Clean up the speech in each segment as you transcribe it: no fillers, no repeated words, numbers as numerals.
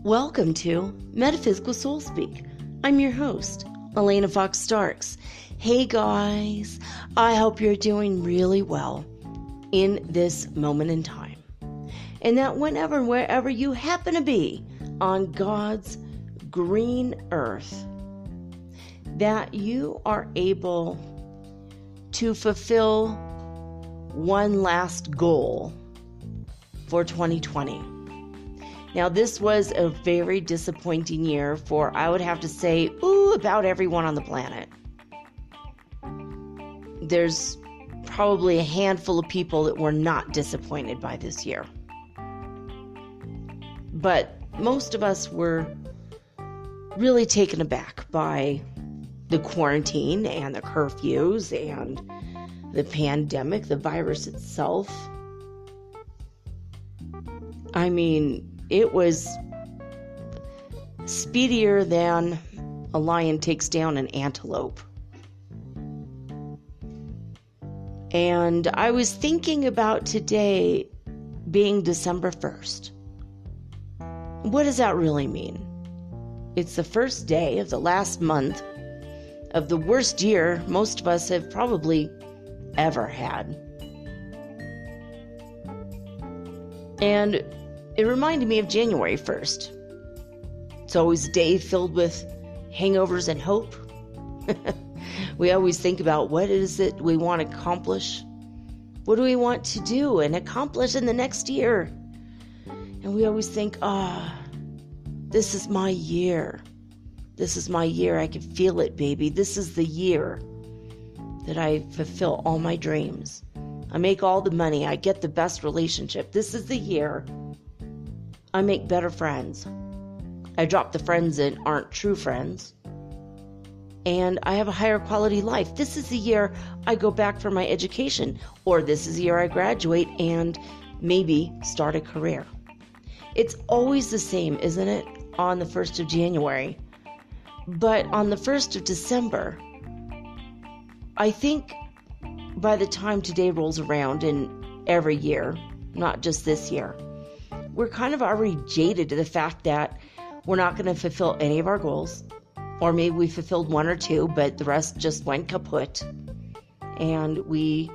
Welcome to Metaphysical Soul Speak. I'm your host, Elena Fox Starks. Hey guys, I hope you're doing really well in this moment in time. And that whenever and wherever you happen to be on God's green earth, that you are able to fulfill one last goal for 2020. Now, this was a very disappointing year for, I would have to say, about everyone on the planet. There's probably a handful of people that were not disappointed by this year. But most of us were really taken aback by the quarantine and the curfews and the pandemic, the virus itself. I mean, it was speedier than a lion takes down an antelope. And I was thinking about today being December 1st. What does that really mean? It's the first day of the last month of the worst year most of us have probably ever had. And it reminded me of January 1st. It's always a day filled with hangovers and hope. We always think about what is it we want to accomplish? What do we want to do and accomplish in the next year? And we always think, this is my year. This is my year. I can feel it, baby. This is the year that I fulfill all my dreams. I make all the money. I get the best relationship. This is the year I make better friends. I drop the friends that aren't true friends. And I have a higher quality life. This is the year I go back for my education. Or this is the year I graduate and maybe start a career. It's always the same, isn't it? On the 1st of January. But on the 1st of December, I think by the time today rolls around, and every year, not just this year, we're kind of already jaded to the fact that we're not going to fulfill any of our goals. Or maybe we fulfilled one or two, but the rest just went kaput. And we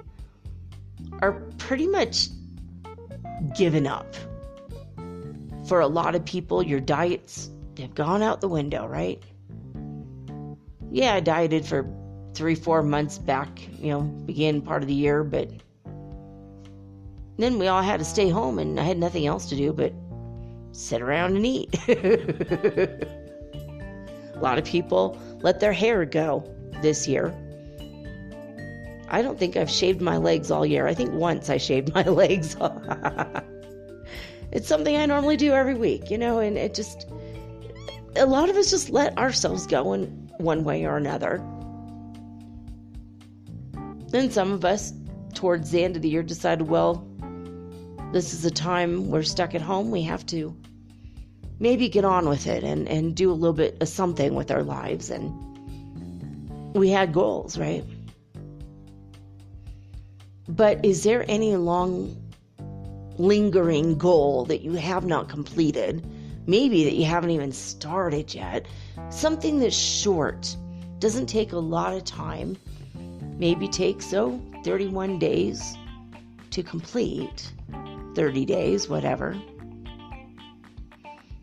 are pretty much given up. For a lot of people, your diets have gone out the window, right? Yeah, I dieted for 3-4 months back, beginning part of the year, but then we all had to stay home and I had nothing else to do but sit around and eat. A lot of people let their hair go this year. I don't think I've shaved my legs all year. I think once I shaved my legs. It's something I normally do every week, and it just, a lot of us just let ourselves go in one way or another. Then some of us, towards the end of the year, decided, well, this is a time we're stuck at home. We have to maybe get on with it and do a little bit of something with our lives. And we had goals, right? But is there any lingering goal that you have not completed? Maybe that you haven't even started yet. Something that's short, doesn't take a lot of time. Maybe takes 31 days to complete. 30 days, whatever.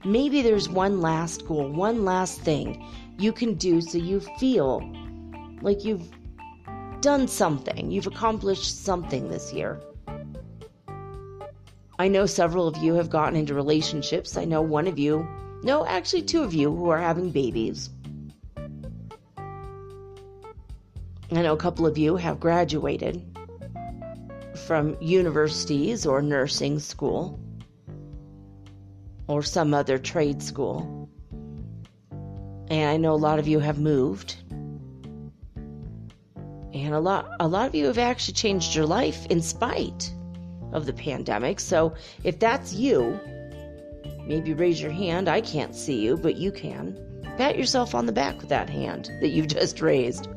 Maybe there's one last goal, one last thing you can do so you feel like you've done something, you've accomplished something this year. I know several of you have gotten into relationships. I know one of you, no, actually two of you who are having babies. I know a couple of you have graduated from universities or nursing school or some other trade school. And I know a lot of you have moved. And a lot of you have actually changed your life in spite of the pandemic. So if that's you, maybe raise your hand. I can't see you, but you can. Pat yourself on the back with that hand that you've just raised.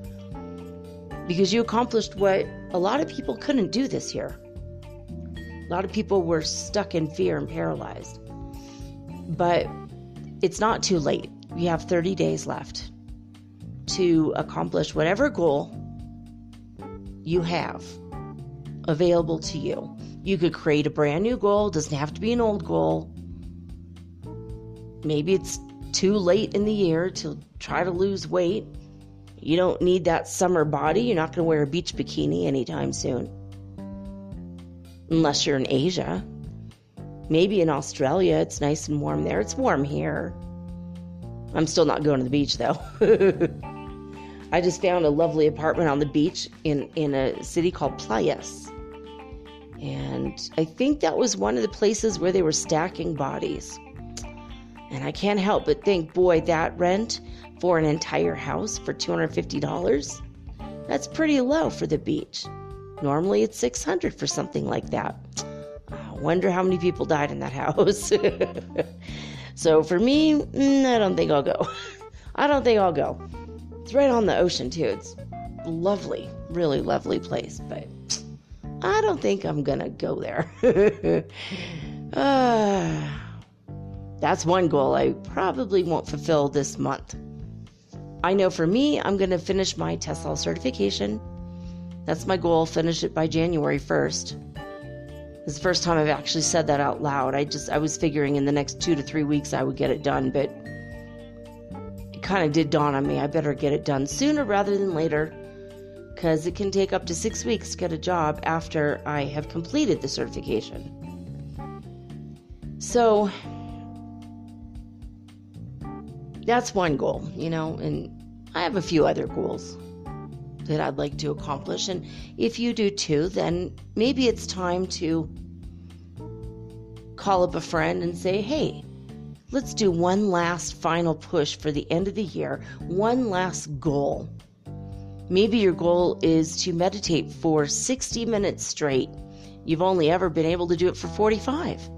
Because you accomplished what a lot of people couldn't do this year. A lot of people were stuck in fear and paralyzed. But it's not too late. You have 30 days left to accomplish whatever goal you have available to you. You could create a brand new goal. It doesn't have to be an old goal. Maybe it's too late in the year to try to lose weight. You don't need that summer body. You're not going to wear a beach bikini anytime soon. Unless you're in Asia. Maybe in Australia. It's nice and warm there. It's warm here. I'm still not going to the beach, though. I just found a lovely apartment on the beach in a city called Playas. And I think that was one of the places where they were stacking bodies. And I can't help but think, boy, that rent for an entire house for $250, that's pretty low for the beach. Normally it's $600 for something like that. I wonder how many people died in that house. So for me, I don't think I'll go. I don't think I'll go. It's right on the ocean too. It's lovely, really lovely place, but I don't think I'm gonna go there. That's one goal I probably won't fulfill this month. I know for me, I'm going to finish my TESOL certification. That's my goal, finish it by January 1st. This is the first time I've actually said that out loud. I was figuring in the next 2 to 3 weeks I would get it done, but it kind of did dawn on me. I better get it done sooner rather than later, because it can take up to 6 weeks to get a job after I have completed the certification. So that's one goal, and I have a few other goals that I'd like to accomplish. And if you do too, then maybe it's time to call up a friend and say, hey, let's do one last final push for the end of the year, one last goal. Maybe your goal is to meditate for 60 minutes straight. You've only ever been able to do it for 45.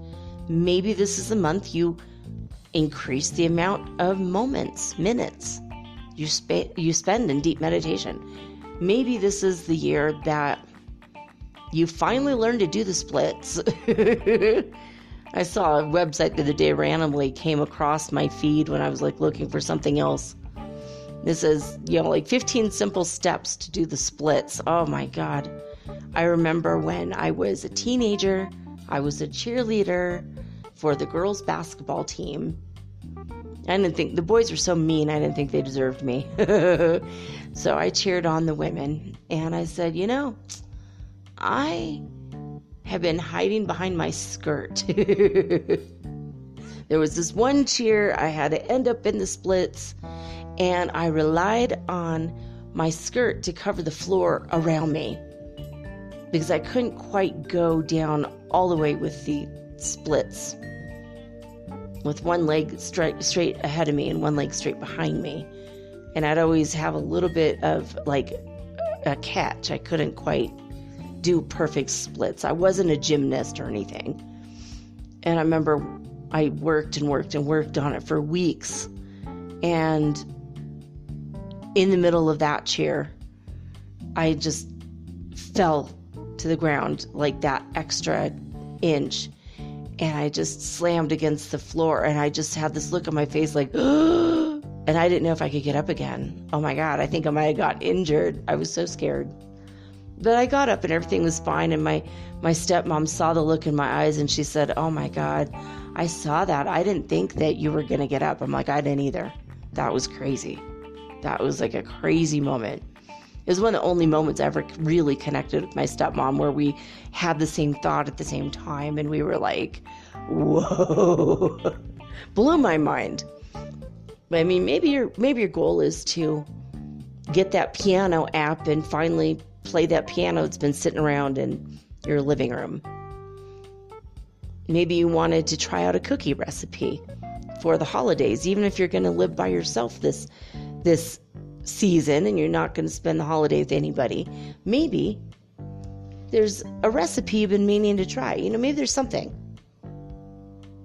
Maybe this is the month you increase the amount of minutes you spend in deep meditation. Maybe this is the year that you finally learn to do the splits. I saw a website the other day randomly came across my feed when I was looking for something else. This is, 15 simple steps to do the splits. Oh my God. I remember when I was a teenager, I was a cheerleader for the girls' basketball team. I didn't think, the boys were so mean, I didn't think they deserved me. So I cheered on the women, and I said, I have been hiding behind my skirt. There was this one cheer, I had to end up in the splits, and I relied on my skirt to cover the floor around me because I couldn't quite go down all the way with the splits, with one leg straight ahead of me and one leg straight behind me. And I'd always have a little bit of a catch. I couldn't quite do perfect splits. I wasn't a gymnast or anything. And I remember I worked on it for weeks. And in the middle of that cheer, I just fell to the ground like that extra inch. And I just slammed against the floor, and I just had this look on my face and I didn't know if I could get up again. Oh my God, I think I might have got injured. I was so scared. But I got up and everything was fine, and my stepmom saw the look in my eyes, and she said, oh my God, I saw that. I didn't think that you were going to get up. I'm like, I didn't either. That was crazy. That was a crazy moment. It was one of the only moments I ever really connected with my stepmom where we had the same thought at the same time, and we were like, whoa, blew my mind. But I mean, maybe your goal is to get that piano app and finally play that piano that's been sitting around in your living room. Maybe you wanted to try out a cookie recipe for the holidays, even if you're going to live by yourself this season and you're not going to spend the holiday with anybody. Maybe there's a recipe you've been meaning to try. Maybe there's something.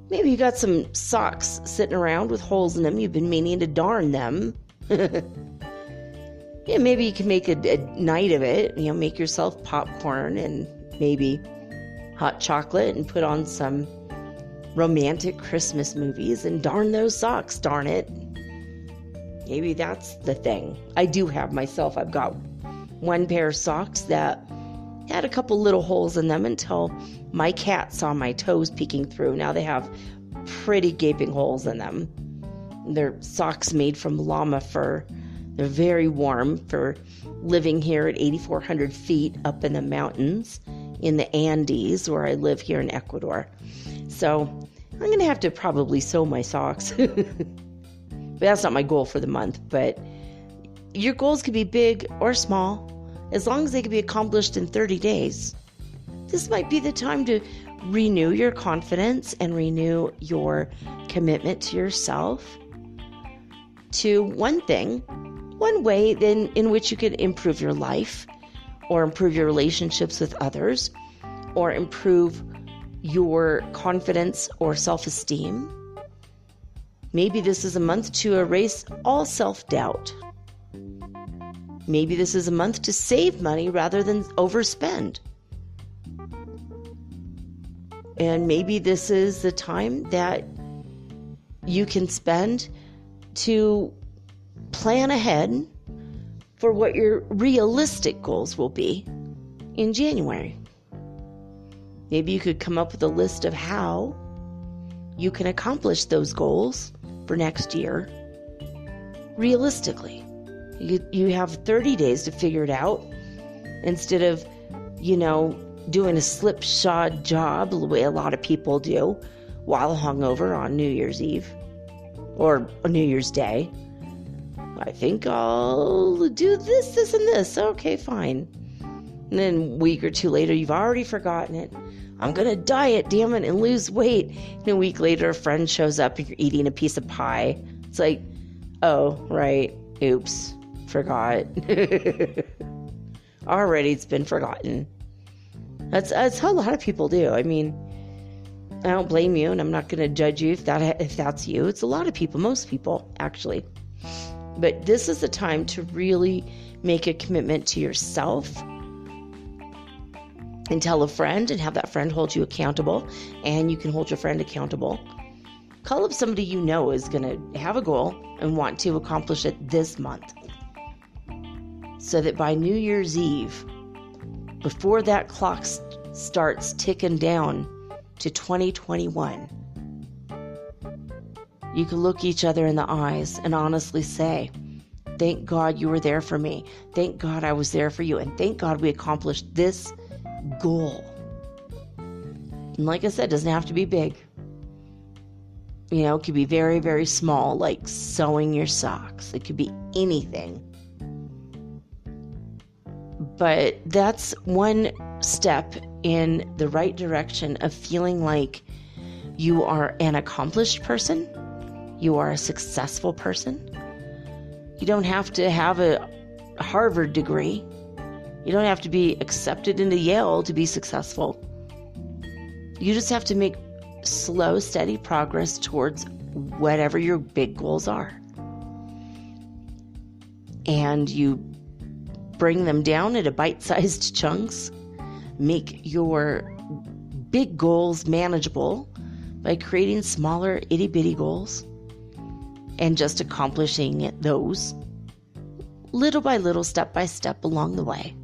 Maybe you got some socks sitting around with holes in them. You've been meaning to darn them. Yeah, maybe you can make a night of it. Make yourself popcorn and maybe hot chocolate and put on some romantic Christmas movies and darn those socks, darn it. Maybe that's the thing. I do have myself. I've got one pair of socks that had a couple little holes in them until my cat saw my toes peeking through. Now they have pretty gaping holes in them. They're socks made from llama fur. They're very warm for living here at 8,400 feet up in the mountains in the Andes, where I live here in Ecuador. So I'm going to have to probably sew my socks. But that's not my goal for the month. But your goals could be big or small, as long as they can be accomplished in 30 days. This might be the time to renew your confidence and renew your commitment to yourself to one thing, one way then in which you can improve your life or improve your relationships with others or improve your confidence or self-esteem. Maybe this is a month to erase all self-doubt. Maybe this is a month to save money rather than overspend. And maybe this is the time that you can spend to plan ahead for what your realistic goals will be in January. Maybe you could come up with a list of how you can accomplish those goals for next year realistically. You have 30 days to figure it out instead of, doing a slipshod job the way a lot of people do while hungover on New Year's Eve or New Year's Day. I think I'll do this, and this. Okay, fine. And then a week or two later, you've already forgotten it. I'm going to diet, damn it, and lose weight. And a week later, a friend shows up and you're eating a piece of pie. It's like, oh, right. Oops. Forgot. Already it's been forgotten. That's how a lot of people do. I mean, I don't blame you, and I'm not going to judge you if that's you. It's a lot of people, most people, actually. But this is the time to really make a commitment to yourself and tell a friend and have that friend hold you accountable, and you can hold your friend accountable. Call up somebody you know is going to have a goal and want to accomplish it this month, so that by New Year's Eve, before that clock starts ticking down to 2021, you can look each other in the eyes and honestly say, thank God you were there for me. Thank God I was there for you. And thank God we accomplished this goal. And like I said, it doesn't have to be big. It could be very, very small, like sewing your socks. It could be anything. But that's one step in the right direction of feeling like you are an accomplished person. You are a successful person. You don't have to have a Harvard degree. You don't have to be accepted into Yale to be successful. You just have to make slow, steady progress towards whatever your big goals are. And you bring them down into bite-sized chunks. Make your big goals manageable by creating smaller itty-bitty goals and just accomplishing those little by little, step by step along the way.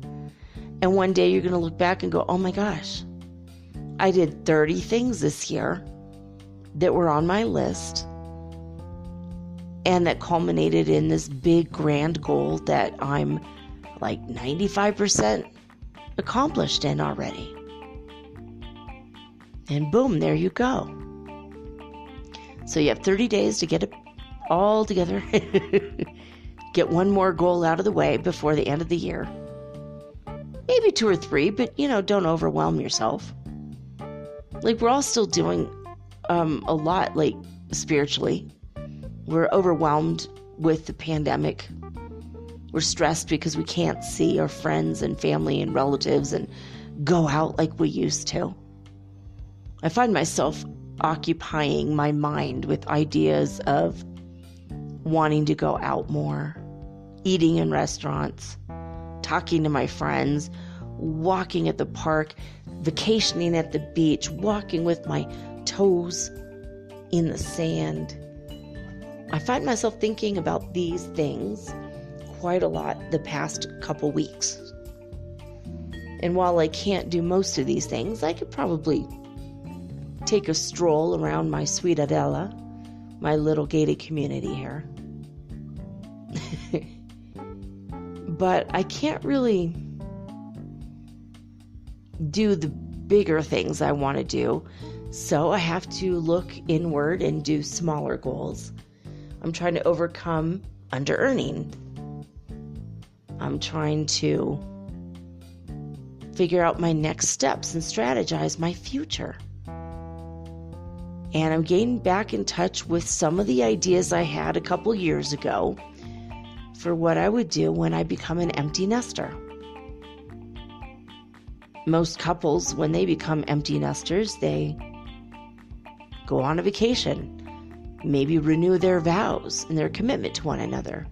And one day you're going to look back and go, oh my gosh, I did 30 things this year that were on my list and that culminated in this big grand goal that I'm like 95% accomplished in already. And boom, there you go. So you have 30 days to get it all together, get one more goal out of the way before the end of the year. Maybe 2 or 3, but don't overwhelm yourself. Like, we're all still doing a lot, like, spiritually. We're overwhelmed with the pandemic. We're stressed because we can't see our friends and family and relatives and go out like we used to. I find myself occupying my mind with ideas of wanting to go out more, eating in restaurants, talking to my friends, walking at the park, vacationing at the beach, walking with my toes in the sand. I find myself thinking about these things quite a lot the past couple weeks. And while I can't do most of these things, I could probably take a stroll around my sweet Adela, my little gated community here. But I can't really do the bigger things I want to do, so I have to look inward and do smaller goals. I'm trying to overcome under-earning. I'm trying to figure out my next steps and strategize my future. And I'm getting back in touch with some of the ideas I had a couple years ago for what I would do when I become an empty nester. Most couples, when they become empty nesters, they go on a vacation, maybe renew their vows and their commitment to one another.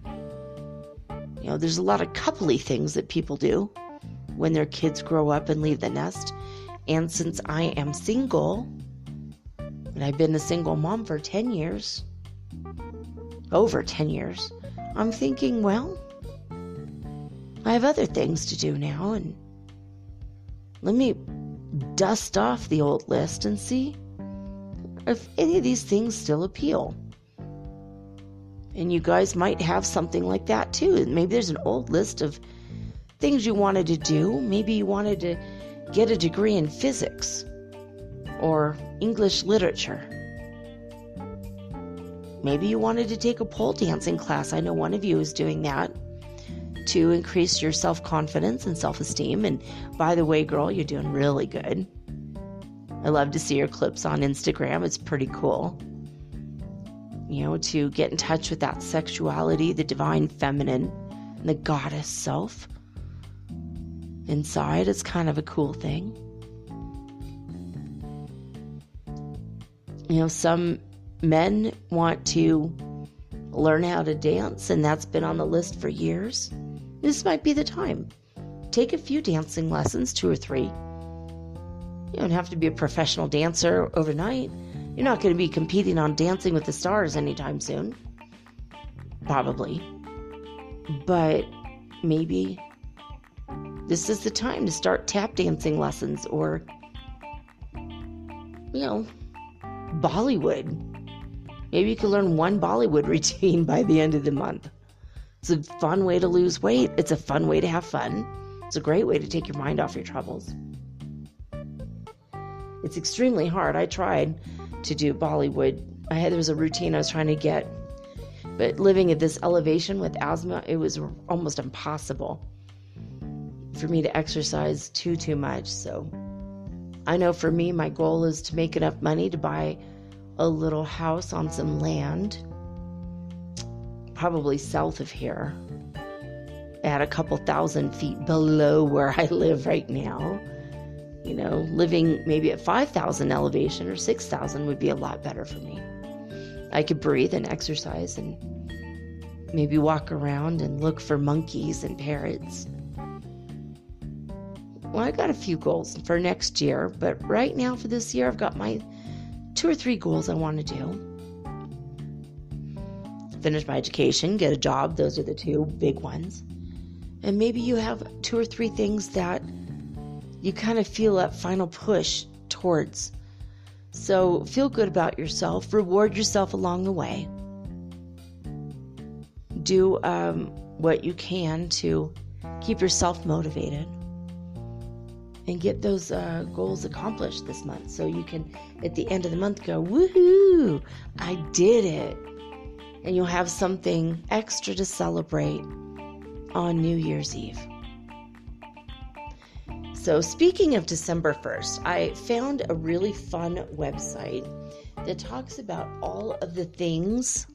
There's a lot of coupley things that people do when their kids grow up and leave the nest. And since I am single, and I've been a single mom for 10 years, over 10 years, I'm thinking, well, I have other things to do now, and let me dust off the old list and see if any of these things still appeal. And you guys might have something like that too. Maybe there's an old list of things you wanted to do. Maybe you wanted to get a degree in physics or English literature. Maybe you wanted to take a pole dancing class. I know one of you is doing that to increase your self-confidence and self-esteem. And by the way, girl, you're doing really good. I love to see your clips on Instagram. It's pretty cool. To get in touch with that sexuality, the divine feminine, and the goddess self inside is kind of a cool thing. Some men want to learn how to dance, and that's been on the list for years. This might be the time. Take a few dancing lessons, 2 or 3. You don't have to be a professional dancer overnight. You're not going to be competing on Dancing with the Stars anytime soon. Probably. But maybe this is the time to start tap dancing lessons or, Bollywood. Maybe you can learn one Bollywood routine by the end of the month. It's a fun way to lose weight. It's a fun way to have fun. It's a great way to take your mind off your troubles. It's extremely hard. I tried to do Bollywood. There was a routine I was trying to get, but living at this elevation with asthma, it was almost impossible for me to exercise too much. So I know for me, my goal is to make enough money to buy a little house on some land, probably south of here, at a couple thousand feet below where I live right now. Living maybe at 5,000 elevation or 6,000 would be a lot better for me. I could breathe and exercise and maybe walk around and look for monkeys and parrots. Well, I got a few goals for next year, but right now for this year, I've got my 2 or 3 goals I want to do. Finish my education, get a job. Those are the 2 big ones. And maybe you have 2 or 3 things that you kind of feel that final push towards. So feel good about yourself. Reward yourself along the way. Do what you can to keep yourself motivated. And get those goals accomplished this month. So you can, at the end of the month, go, woohoo, I did it. and you'll have something extra to celebrate on New Year's Eve. So speaking of December 1st, I found a really fun website that talks about all of the things,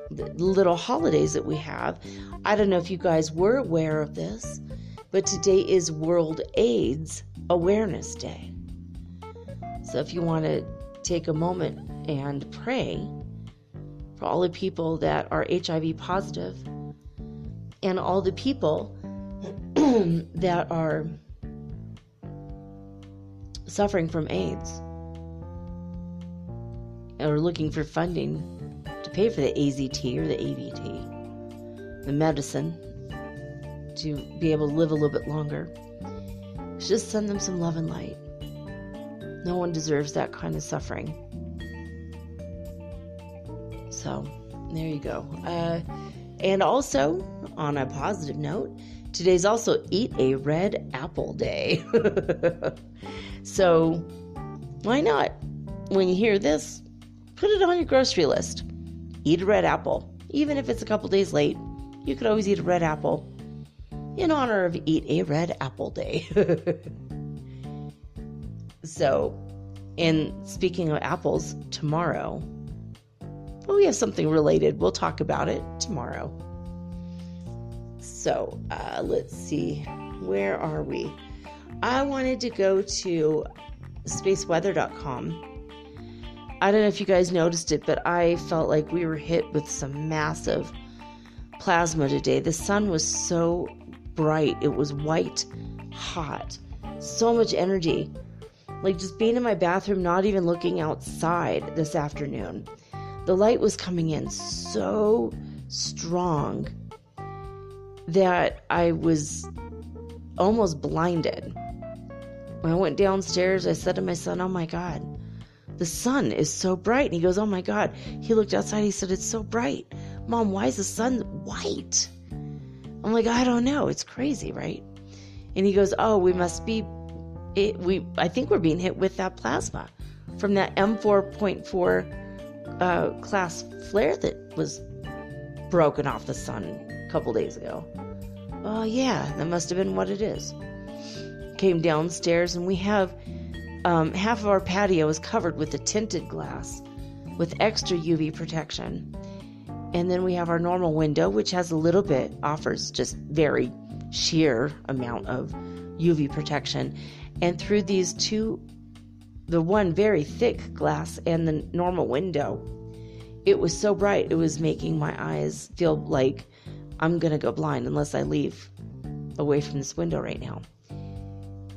the little holidays that we have. I don't know if you guys were aware of this, but today is World AIDS Awareness Day. So if you want to take a moment and pray for all the people that are HIV positive and all the people that are suffering from AIDS or looking for funding to pay for the AZT or the ABT, the medicine, to be able to live a little bit longer, just send them some love and light. No one deserves that kind of suffering. So, there you go. And also, on a positive note, today's also Eat a Red Apple Day. So, why not? When you hear this, put it on your grocery list. Eat a red apple. Even if it's a couple days late, you could always eat a red apple in honor of Eat a Red Apple Day. So, and speaking of apples, tomorrow, well, we have something related. We'll talk about it tomorrow. So, let's see. Where are we? I wanted to go to spaceweather.com. I don't know if you guys noticed it, but I felt like we were hit with some massive plasma today. The sun was so bright. It was white, hot, so much energy. Like just being in my bathroom, not even looking outside this afternoon. The light was coming in so strong that I was almost blinded. When I went downstairs, I said to my son, "Oh my God, the sun is so bright." And he goes, "Oh my God." He looked outside, he said, "It's so bright. Mom, why is the sun white?" I'm like, "I don't know. It's crazy, right?" And he goes, "Oh, we must be, I think we're being hit with that plasma from that M4.4 class flare that was broken off the sun a couple days ago." Oh yeah, that must have been what it is. Came downstairs and we have half of our patio is covered with a tinted glass with extra UV protection. And then we have our normal window, which has a little bit, offers just very sheer amount of UV protection. And through these two, the one very thick glass and the normal window, it was so bright, it was making my eyes feel like I'm going to go blind unless I leave away from this window right now.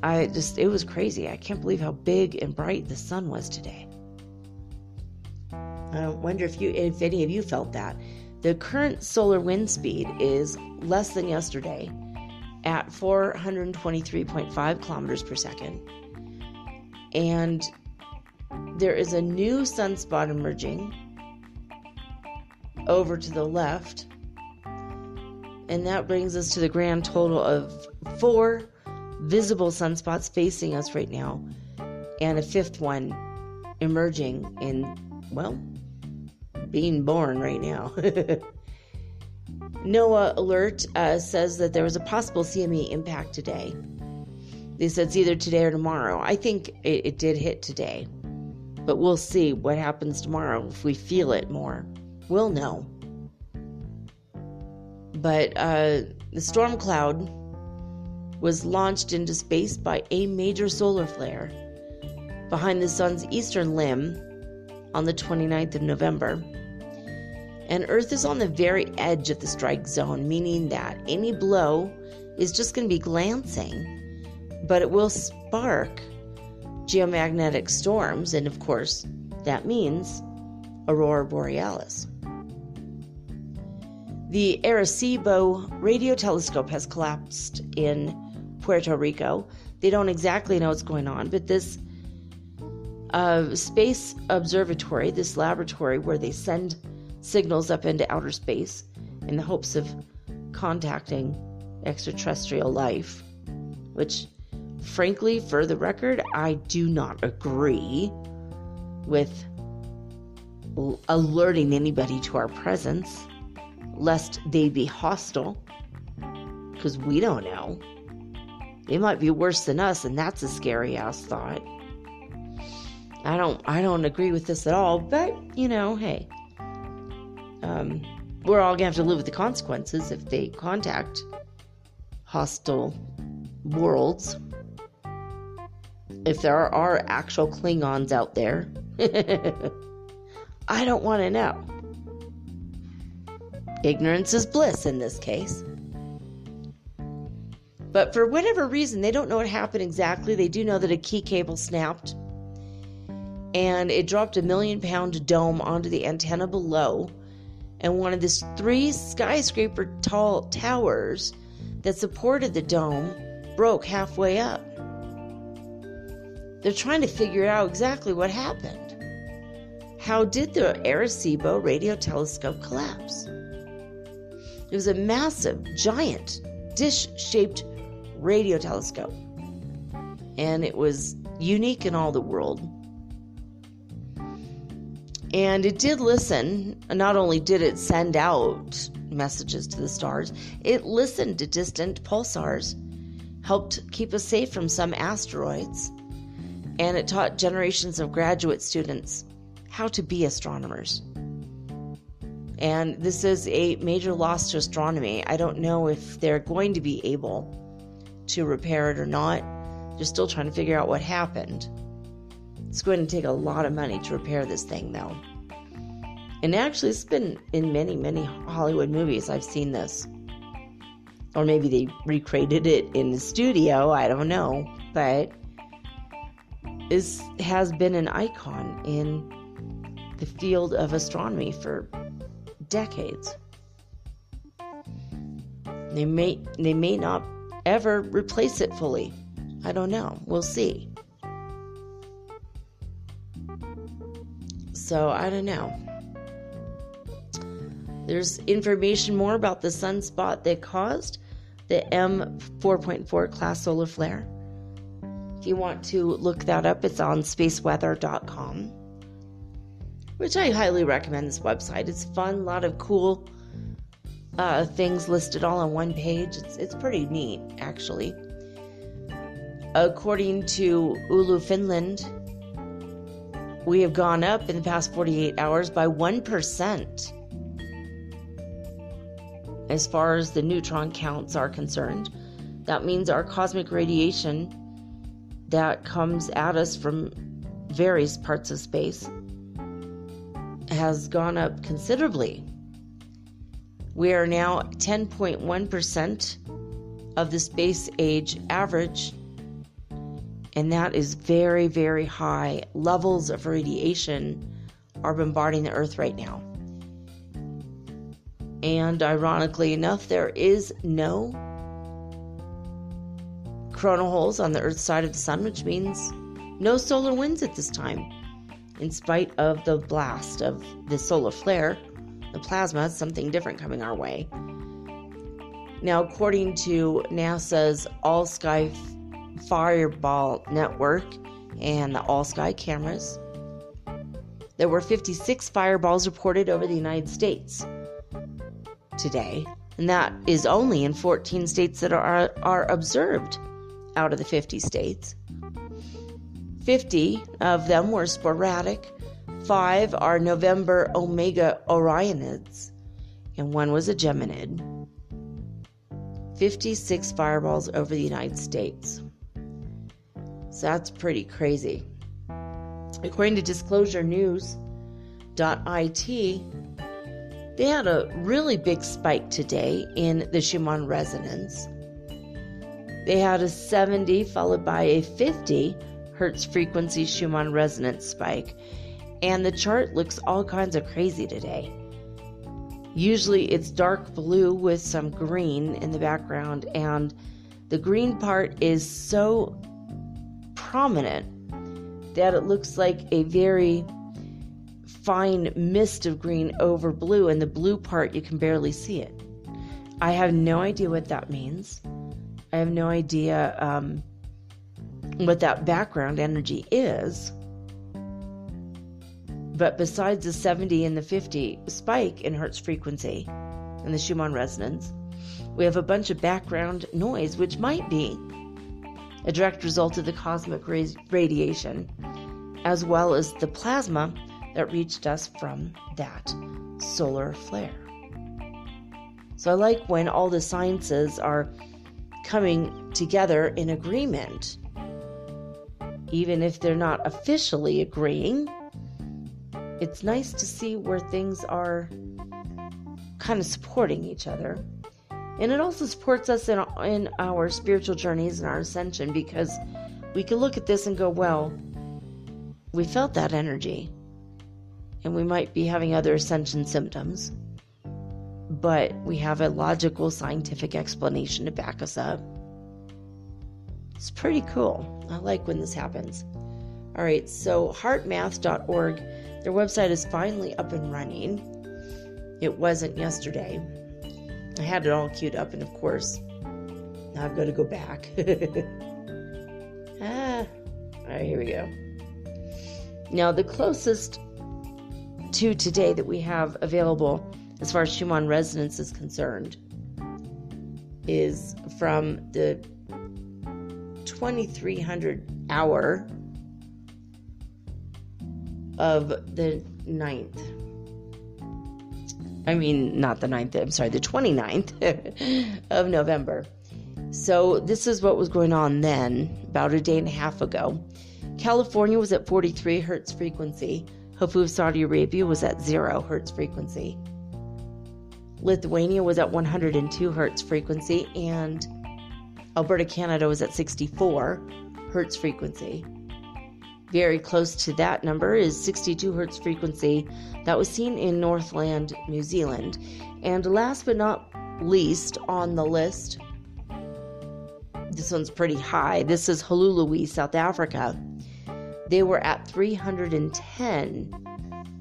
It was crazy. I can't believe how big and bright the sun was today. I wonder if any of you felt that. The current solar wind speed is less than yesterday at 423.5 kilometers per second. And there is a new sunspot emerging over to the left. And that brings us to the grand total of 4 visible sunspots facing us right now, and a 5th one emerging and, well, being born right now. NOAA alert says that there was a possible CME impact today. They said it's either today or tomorrow. I think it did hit today, but we'll see what happens tomorrow. If we feel it more, we'll know. But the storm cloud was launched into space by a major solar flare behind the sun's eastern limb on the 29th of November. And Earth is on the very edge of the strike zone, meaning that any blow is just going to be glancing, but it will spark geomagnetic storms, and of course, that means aurora borealis. The Arecibo radio telescope has collapsed in Puerto Rico. They don't exactly know what's going on, but this space observatory, this laboratory where they send signals up into outer space in the hopes of contacting extraterrestrial life, which, frankly, for the record, I do not agree with alerting anybody to our presence, lest they be hostile, because we don't know. They might be worse than us, and that's a scary ass thought. I don't agree with this at all, but hey, we're all gonna have to live with the consequences if they contact hostile worlds. If there are actual Klingons out there, I don't want to know. Ignorance is bliss in this case. But for whatever reason, they don't know what happened exactly. They do know that a key cable snapped and it dropped a 1 million-pound dome onto the antenna below, and one of the 3 skyscraper tall towers that supported the dome broke halfway up. They're trying to figure out exactly what happened. How did the Arecibo radio telescope collapse? It was a massive, giant, dish-shaped radio telescope, and it was unique in all the world. And it did listen. Not only did it send out messages to the stars, it listened to distant pulsars, helped keep us safe from some asteroids, and it taught generations of graduate students how to be astronomers. And this is a major loss to astronomy. I don't know if they're going to be able to repair it or not. They're still trying to figure out what happened. It's going to take a lot of money to repair this thing, though. And actually, it's been in many, many Hollywood movies. I've seen this. Or maybe they recreated it in the studio. I don't know. But this has been an icon in the field of astronomy for decades. They may not ever replace it fully. I don't know. We'll see. So I don't know. There's information more about the sunspot that caused the M4.4 class solar flare. If you want to look that up, it's on spaceweather.com, which I highly recommend this website. It's fun, a lot of cool things listed all on one page. It's pretty neat, actually. According to Oulu, Finland, we have gone up in the past 48 hours by 1% as far as the neutron counts are concerned. That means our cosmic radiation that comes at us from various parts of space has gone up considerably. We are now 10.1% of the space age average, and that is very, very high. Levels of radiation are bombarding the Earth right now. And ironically enough, there is no coronal holes on the Earth's side of the sun, which means no solar winds at this time. In spite of the blast of the solar flare, the plasma is something different coming our way. Now, according to NASA's All-Sky Fireball Network and the All-Sky cameras, there were 56 fireballs reported over the United States today, and that is only in 14 states that are observed out of the 50 states. 50 of them were sporadic, 5 are November Omega Orionids, and 1 was a Geminid. 56 fireballs over the United States. So that's pretty crazy. According to disclosurenews.it, they had a really big spike today in the Schumann Resonance. They had a 70 followed by a 50 hertz frequency Schumann Resonance spike, and the chart looks all kinds of crazy today. Usually it's dark blue with some green in the background, and the green part is so prominent that it looks like a very fine mist of green over blue, and the blue part you can barely see it. I have no idea what that means. I have no idea what that background energy is, But besides the 70 and the 50 spike in Hertz frequency in the Schumann Resonance, we have a bunch of background noise, which might be a direct result of the cosmic radiation, as well as the plasma that reached us from that solar flare. So I like when all the sciences are coming together in agreement, even if they're not officially agreeing. It's nice to see where things are kind of supporting each other. And it also supports us in our spiritual journeys and our ascension, because we can look at this and go, well, we felt that energy, and we might be having other ascension symptoms, but we have a logical, scientific explanation to back us up. It's pretty cool. I like when this happens. All right, so heartmath.org, their website is finally up and running. It wasn't yesterday. I had it all queued up, and of course, now I've got to go back. All right, here we go. Now, the closest to today that we have available as far as Schumann Resonance is concerned is from the 2300 hour of the 9th. I mean, not the 9th, I'm sorry, the 29th of November. So this is what was going on then, about a day and a half ago. California was at 43 hertz frequency. Hofu of Saudi Arabia was at 0 hertz frequency. Lithuania was at 102 hertz frequency, and Alberta, Canada was at 64 hertz frequency. Very close to that number is 62 hertz frequency that was seen in Northland, New Zealand. And last but not least on the list, this one's pretty high. This is Hulului, South Africa. They were at 310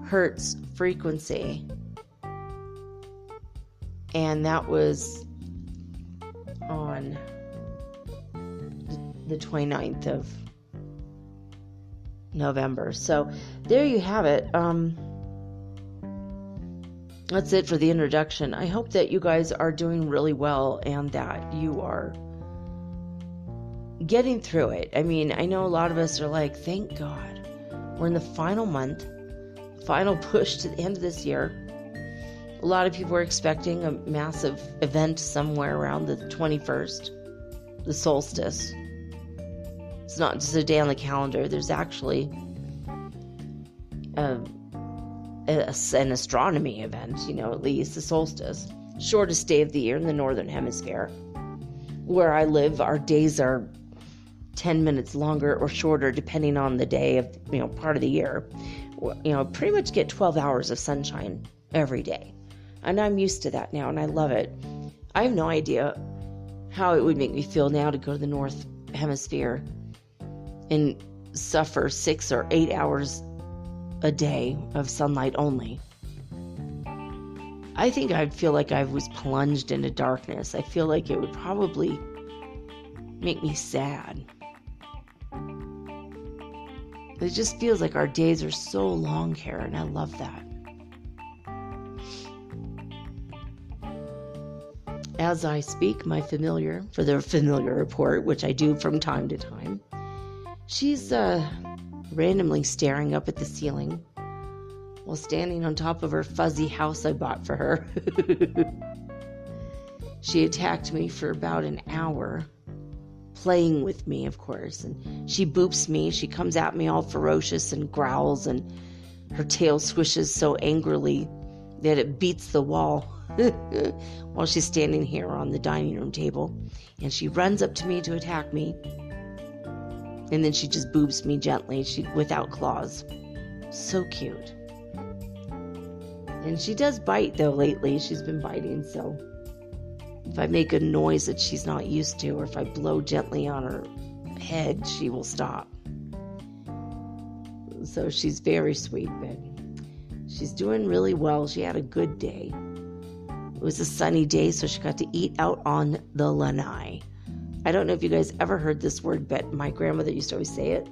hertz frequency. And that was on the 29th of November. So there you have it. That's it for the introduction. I hope that you guys are doing really well and that you are getting through it. I mean, I know a lot of us are like, thank God, we're in the final month, final push to the end of this year. A lot of people are expecting a massive event somewhere around the 21st, the solstice. It's not just a day on the calendar. There's actually an astronomy event, at least the solstice. Shortest day of the year in the northern hemisphere. Where I live, our days are 10 minutes longer or shorter depending on the day of, part of the year. Pretty much get 12 hours of sunshine every day. And I'm used to that now, and I love it. I have no idea how it would make me feel now to go to the North Hemisphere and suffer 6 or 8 hours a day of sunlight only. I think I'd feel like I was plunged into darkness. I feel like it would probably make me sad. It just feels like our days are so long here, and I love that. As I speak, my familiar, for the familiar report, which I do from time to time, she's randomly staring up at the ceiling while standing on top of her fuzzy house I bought for her. She attacked me for about an hour, playing with me, of course, and she boops me. She comes at me all ferocious and growls, and her tail swishes so angrily that it beats the wall while she's standing here on the dining room table. And she runs up to me to attack me, and then she just boops me gently, without claws. So cute. And she does bite, though, lately. She's been biting, so if I make a noise that she's not used to, or if I blow gently on her head, she will stop. So she's very sweet, but she's doing really well. She had a good day. It was a sunny day, so she got to eat out on the lanai. I don't know if you guys ever heard this word, but my grandmother used to always say it.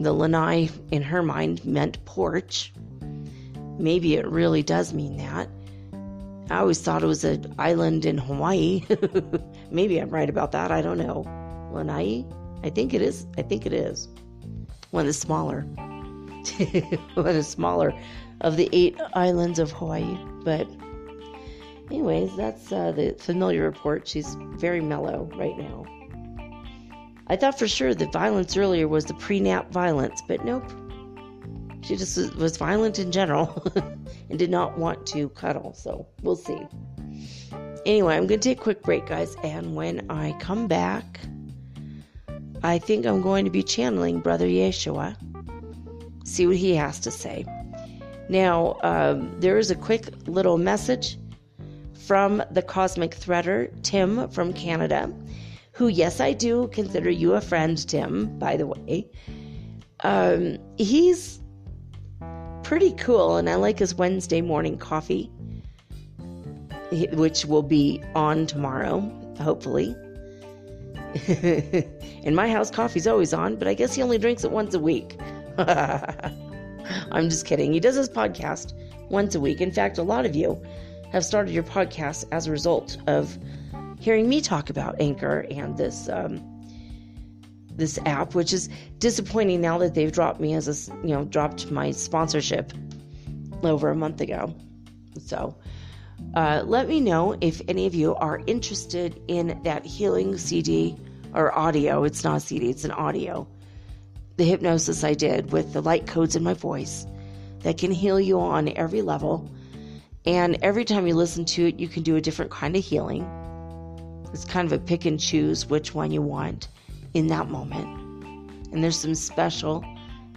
the lanai in her mind meant porch. Maybe it really does mean that. I always thought it was an island in Hawaii. Maybe I'm right about that. I don't know. Lanai? I think it is. One of the smaller. One of the smaller of the 8 islands of Hawaii. But anyways, that's the familiar report. She's very mellow right now. I thought for sure the violence earlier was the pre-nap violence, but nope. She just was violent in general and did not want to cuddle, so we'll see. Anyway, I'm going to take a quick break, guys, and when I come back, I think I'm going to be channeling Brother Yeshua, see what he has to say. Now, there is a quick little message from the Cosmic Threader, Tim from Canada, who, yes, I do consider you a friend, Tim, by the way. He's pretty cool, and I like his Wednesday morning coffee, which will be on tomorrow, hopefully. In my house, coffee's always on, but I guess he only drinks it once a week. I'm just kidding. He does his podcast once a week. In fact, a lot of you have started your podcast as a result of hearing me talk about Anchor and this app, which is disappointing now that they've dropped me dropped my sponsorship over a month ago. So let me know if any of you are interested in that healing CD or audio. It's not a CD, it's an audio. The hypnosis I did with the light codes in my voice that can heal you on every level. And every time you listen to it, you can do a different kind of healing. It's kind of a pick and choose which one you want in that moment. And there's some special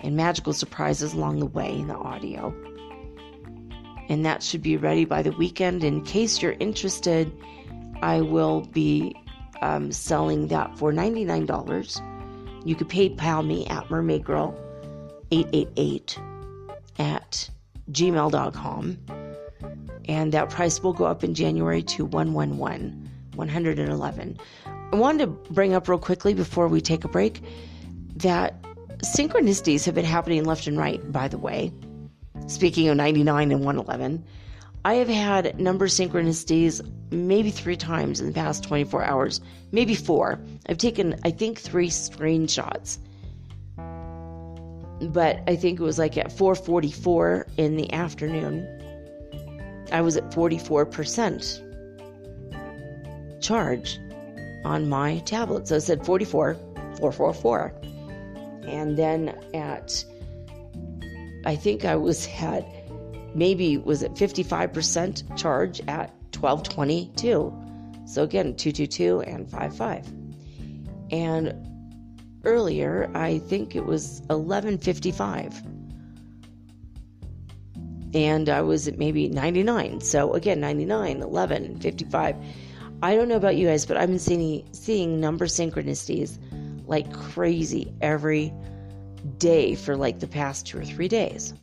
and magical surprises along the way in the audio. And that should be ready by the weekend. In case you're interested, I will be selling that for $99. You could PayPal me at mermaidgirl888@gmail.com. And that price will go up in January to $111. I wanted to bring up real quickly before we take a break that synchronicities have been happening left and right, by the way. Speaking of 99 and 111, I have had number synchronicities maybe 3 times in the past 24 hours, maybe 4. I've taken, I think, 3 screenshots. But I think it was like at 4:44 in the afternoon, I was at 44% charge on my tablet. So it said 44,444. And then I think I was at, maybe was at 55% charge at 12:22. So again, 222 and 55. And earlier, I think it was 11:55. And I was at maybe 99. So again, 99, 11, 55. I don't know about you guys, but I've been seeing number synchronicities like crazy every day for like the past 2 or 3 days.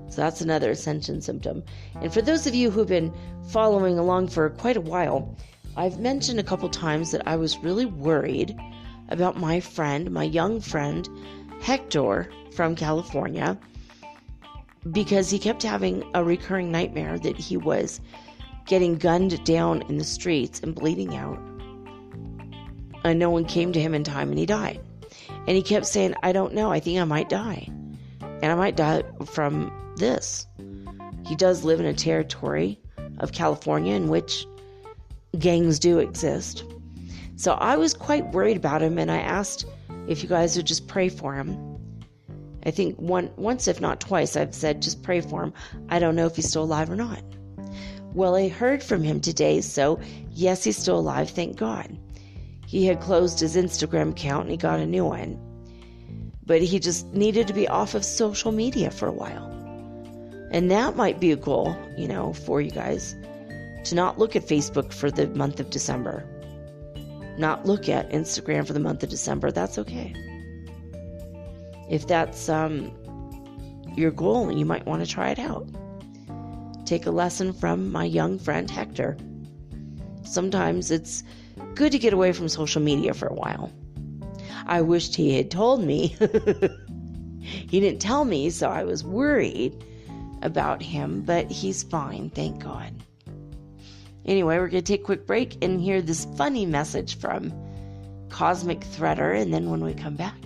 So that's another ascension symptom. And for those of you who've been following along for quite a while, I've mentioned a couple times that I was really worried about my young friend, Hector from California, because he kept having a recurring nightmare that he was getting gunned down in the streets and bleeding out. And no one came to him in time and he died. And he kept saying, I don't know, I think I might die. And I might die from this. He does live in a territory of California in which gangs do exist. So I was quite worried about him, and I asked if you guys would just pray for him. I think once, if not twice, I've said just pray for him. I don't know if he's still alive or not. Well, I heard from him today, so yes, he's still alive, thank God. He had closed his Instagram account and he got a new one. But he just needed to be off of social media for a while. And that might be a goal, for you guys, to not look at Facebook for the month of December. Not look at Instagram for the month of December. That's okay. If that's your goal, you might want to try it out. Take a lesson from my young friend Hector. Sometimes it's good to get away from social media for a while. I wished he had told me. He didn't tell me, so I was worried about him, but he's fine, thank God. Anyway, we're going to take a quick break and hear this funny message from Cosmic Threader, and then when we come back,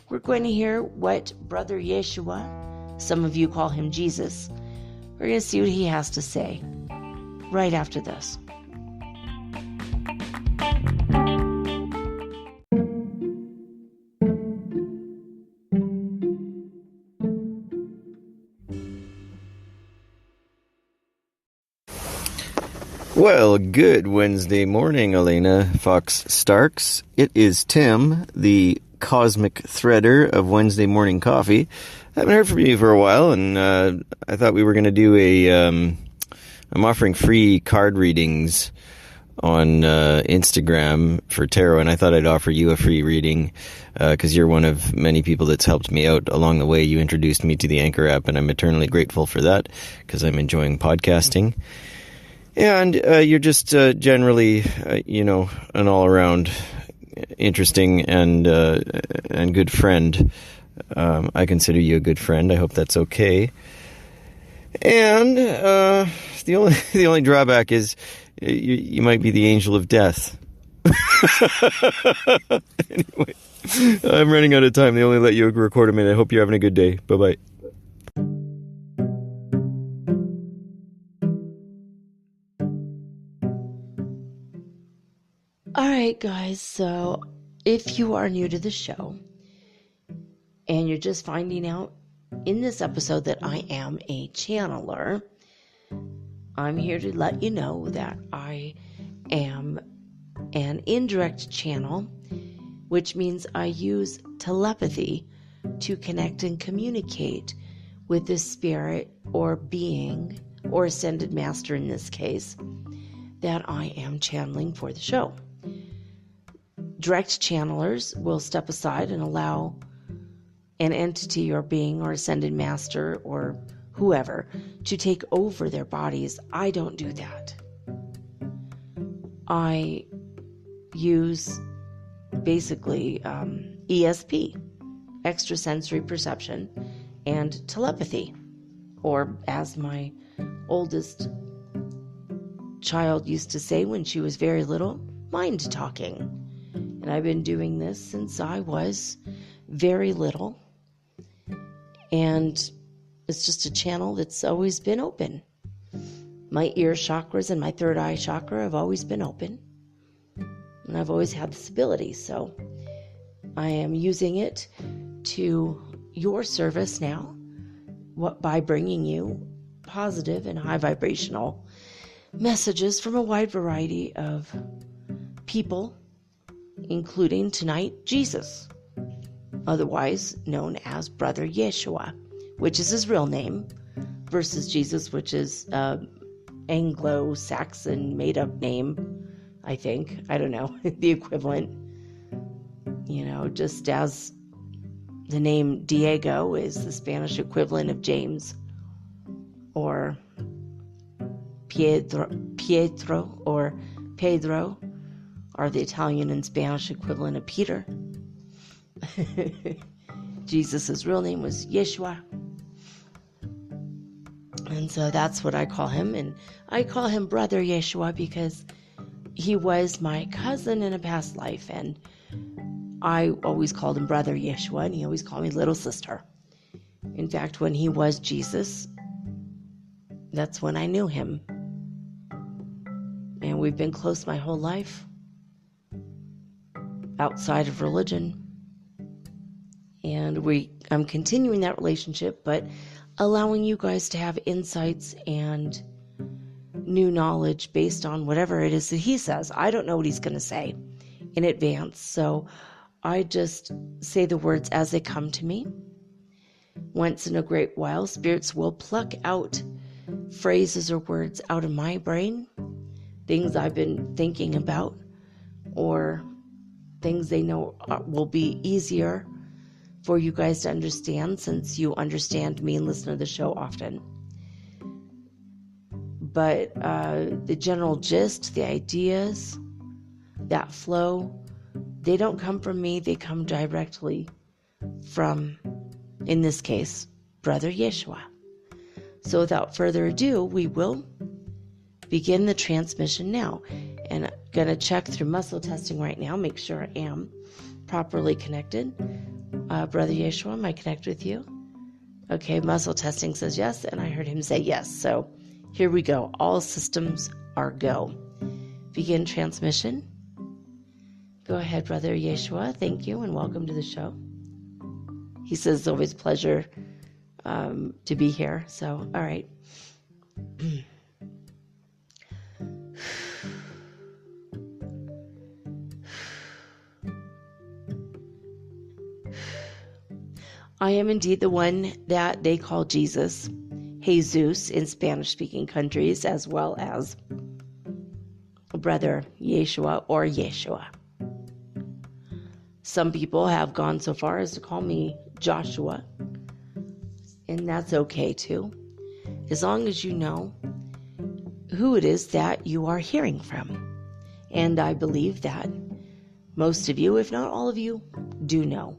we're going to hear what Brother Yeshua, some of you call him Jesus, we're going to see what he has to say right after this. Well, good Wednesday morning, Elena Fox Starks. It is Tim, the Cosmic Threader of Wednesday Morning Coffee. I haven't heard from you for a while, and I thought we were going to do I'm offering free card readings on Instagram for tarot, and I thought I'd offer you a free reading because you're one of many people that's helped me out along the way. You introduced me to the Anchor app, and I'm eternally grateful for that because I'm enjoying podcasting. And you're just generally, an all-around interesting and good friend. I consider you a good friend. I hope that's okay. And the only drawback is you might be the angel of death. Anyway, I'm running out of time. They only let you record a minute. I hope you're having a good day. Bye-bye. All right, guys, so if you are new to the show and you're just finding out in this episode that I am a channeler, I'm here to let you know that I am an indirect channel, which means I use telepathy to connect and communicate with the spirit or being, or ascended master in this case, that I am channeling for the show. Direct channelers will step aside and allow an entity or being or ascended master or whoever to take over their bodies. I don't do that. I use basically ESP, extrasensory perception, and telepathy, or as my oldest child used to say when she was very little, mind talking. And I've been doing this since I was very little. And it's just a channel that's always been open. My ear chakras and my third eye chakra have always been open. And I've always had this ability. So I am using it to your service now by bringing you positive and high vibrational messages from a wide variety of people, including tonight Jesus, otherwise known as Brother Yeshua, which is his real name, versus Jesus, which is Anglo-Saxon made-up name, I think. I don't know, the equivalent. Just as the name Diego is the Spanish equivalent of James, or Pietro or Pedro are the Italian and Spanish equivalent of Peter. Jesus' real name was Yeshua. And so that's what I call him. And I call him Brother Yeshua because he was my cousin in a past life. And I always called him Brother Yeshua, and he always called me little sister. In fact, when he was Jesus, that's when I knew him. And we've been close my whole life, outside of religion. And I'm continuing that relationship, but allowing you guys to have insights and new knowledge based on whatever it is that he says. I don't know what he's going to say in advance, so I just say the words as they come to me. Once in a great while, spirits will pluck out phrases or words out of my brain, things I've been thinking about, or things they know will be easier for you guys to understand, since you understand me and listen to the show often. But the general gist, the ideas, that flow, they don't come from me. They come directly from, in this case, Brother Yeshua. So without further ado, we will begin the transmission now. And I'm going to check through muscle testing right now, make sure I am properly connected. Brother Yeshua, am I connected with you? Okay, muscle testing says yes, and I heard him say yes. So here we go. All systems are go. Begin transmission. Go ahead, Brother Yeshua. Thank you, and welcome to the show. He says it's always a pleasure to be here. So, all right. I am indeed the one that they call Jesus, Jesus in Spanish-speaking countries, as well as Brother Yeshua or Yeshua. Some people have gone so far as to call me Joshua, and that's okay too, as long as you know who it is that you are hearing from. And I believe that most of you, if not all of you, do know.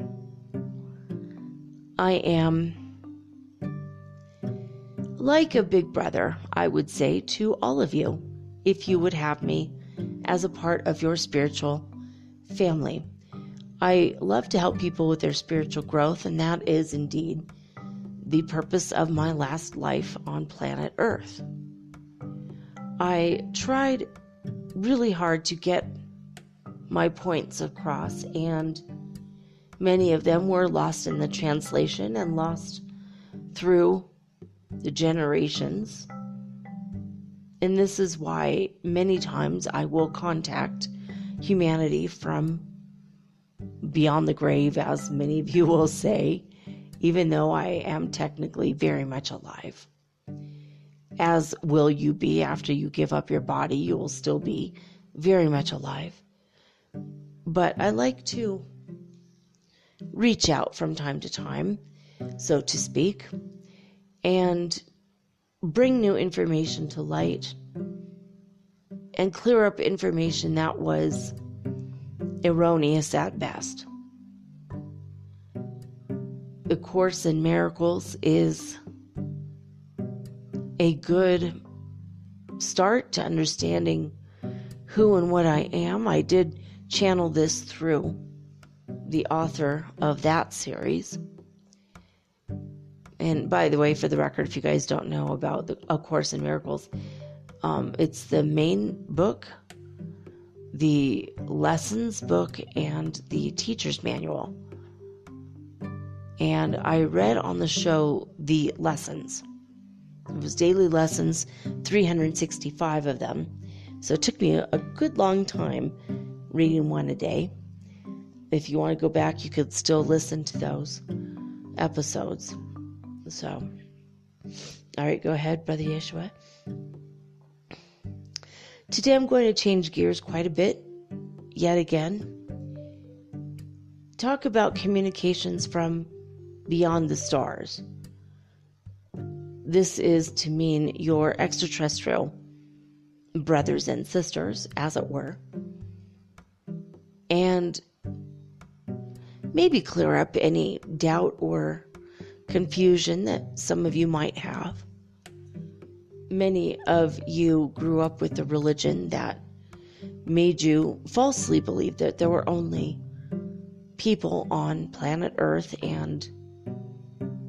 I am like a big brother, I would say, to all of you, if you would have me as a part of your spiritual family. I love to help people with their spiritual growth, and that is indeed the purpose of my last life on planet Earth. I tried really hard to get my points across, and many of them were lost in the translation and lost through the generations. And this is why many times I will contact humanity from beyond the grave, as many of you will say, even though I am technically very much alive. As will you be after you give up your body, you will still be very much alive. But I like to reach out from time to time, so to speak, and bring new information to light and clear up information that was erroneous at best. The Course in Miracles is a good start to understanding who and what I am. I did channel this through the author of that series. And by the way, for the record, if you guys don't know about A Course in Miracles, it's the main book, the lessons book, and the teacher's manual. And I read on the show the lessons. It was daily lessons, 365 of them. So it took me a good long time reading one a day. If you want to go back, you could still listen to those episodes. So, all right, go ahead, Brother Yeshua. Today I'm going to change gears quite a bit, yet again. Talk about communications from beyond the stars. This is to mean your extraterrestrial brothers and sisters, as it were. And maybe clear up any doubt or confusion that some of you might have. Many of you grew up with a religion that made you falsely believe that there were only people on planet Earth and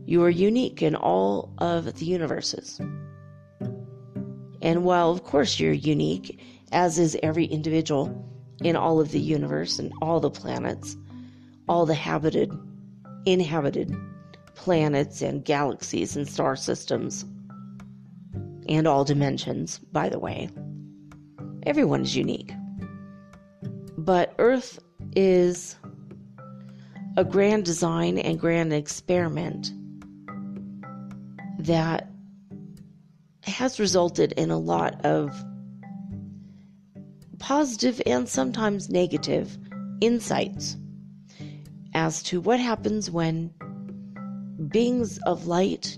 you are unique in all of the universes. And while of course you're unique, as is every individual in all of the universe and all the planets, all the inhabited planets and galaxies and star systems, and all dimensions, by the way, everyone is unique. But Earth is a grand design and grand experiment that has resulted in a lot of positive and sometimes negative insights as to what happens when beings of light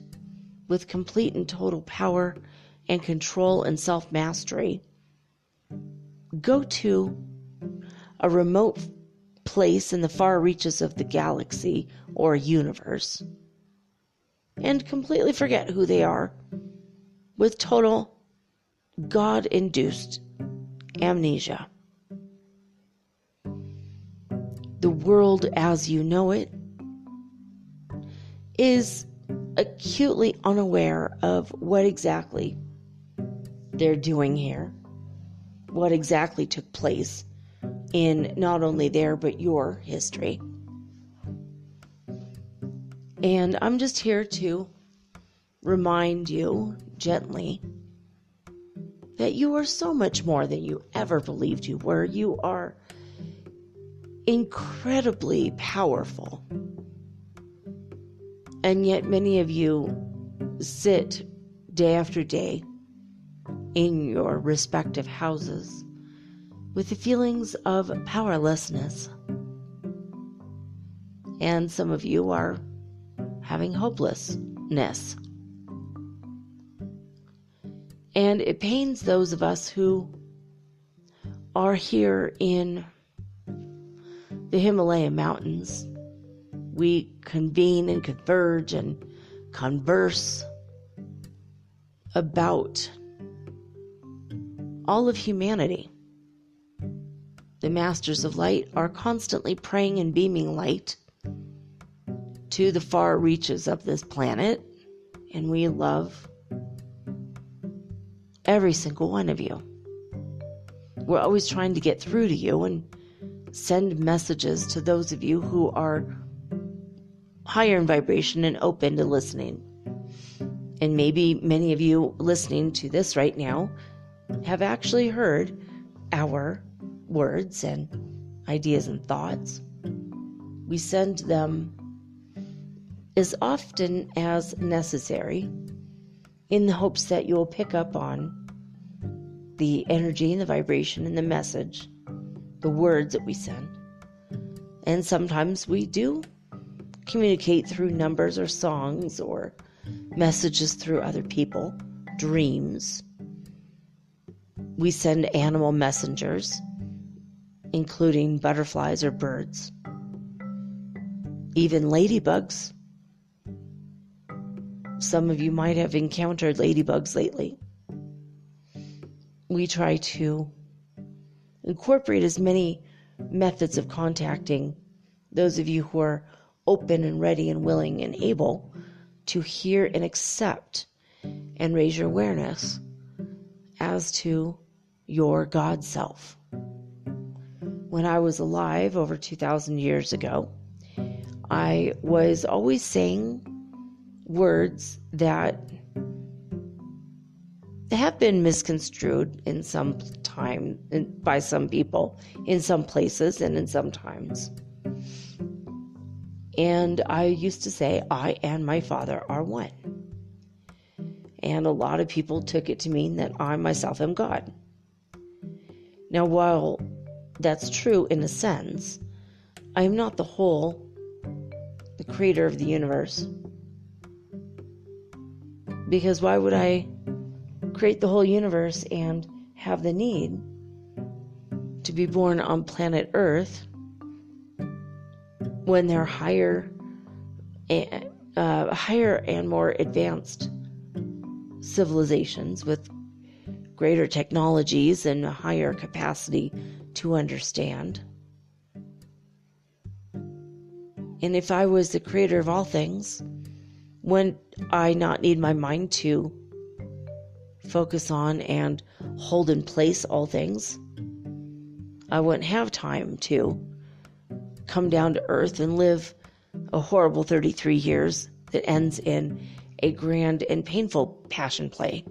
with complete and total power and control and self-mastery go to a remote place in the far reaches of the galaxy or universe and completely forget who they are with total God-induced amnesia. The world as you know it is acutely unaware of what exactly they're doing here, what exactly took place in not only their but your history. And I'm just here to remind you gently that you are so much more than you ever believed you were. You are incredibly powerful. And yet many of you sit day after day in your respective houses with the feelings of powerlessness. And some of you are having hopelessness. And it pains those of us who are here in the Himalaya mountains. We convene and converge and converse about all of humanity. The Masters of Light are constantly praying and beaming light to the far reaches of this planet, and we love every single one of you. We're always trying to get through to you and send messages to those of you who are higher in vibration and open to listening. And maybe many of you listening to this right now have actually heard our words and ideas and thoughts. We send them as often as necessary in the hopes that you'll pick up on the energy and the vibration and the message, the words that we send. And sometimes we do communicate through numbers or songs or messages through other people, dreams. We send animal messengers, including butterflies or birds, even ladybugs. Some of you might have encountered ladybugs lately. We try to incorporate as many methods of contacting those of you who are open and ready and willing and able to hear and accept and raise your awareness as to your God self. When I was alive over 2,000 years ago, I was always saying words that have been misconstrued in some time by some people, in some places and in some times. And I used to say, I and my Father are one. And a lot of people took it to mean that I myself am God. Now, while that's true in a sense, I am not the whole, the creator of the universe. Because why would I create the whole universe and have the need to be born on planet Earth when there are higher and more advanced civilizations with greater technologies and a higher capacity to understand? And if I was the creator of all things, wouldn't I not need my mind to focus on and hold in place all things? I wouldn't have time to come down to earth and live a horrible 33 years that ends in a grand and painful passion play.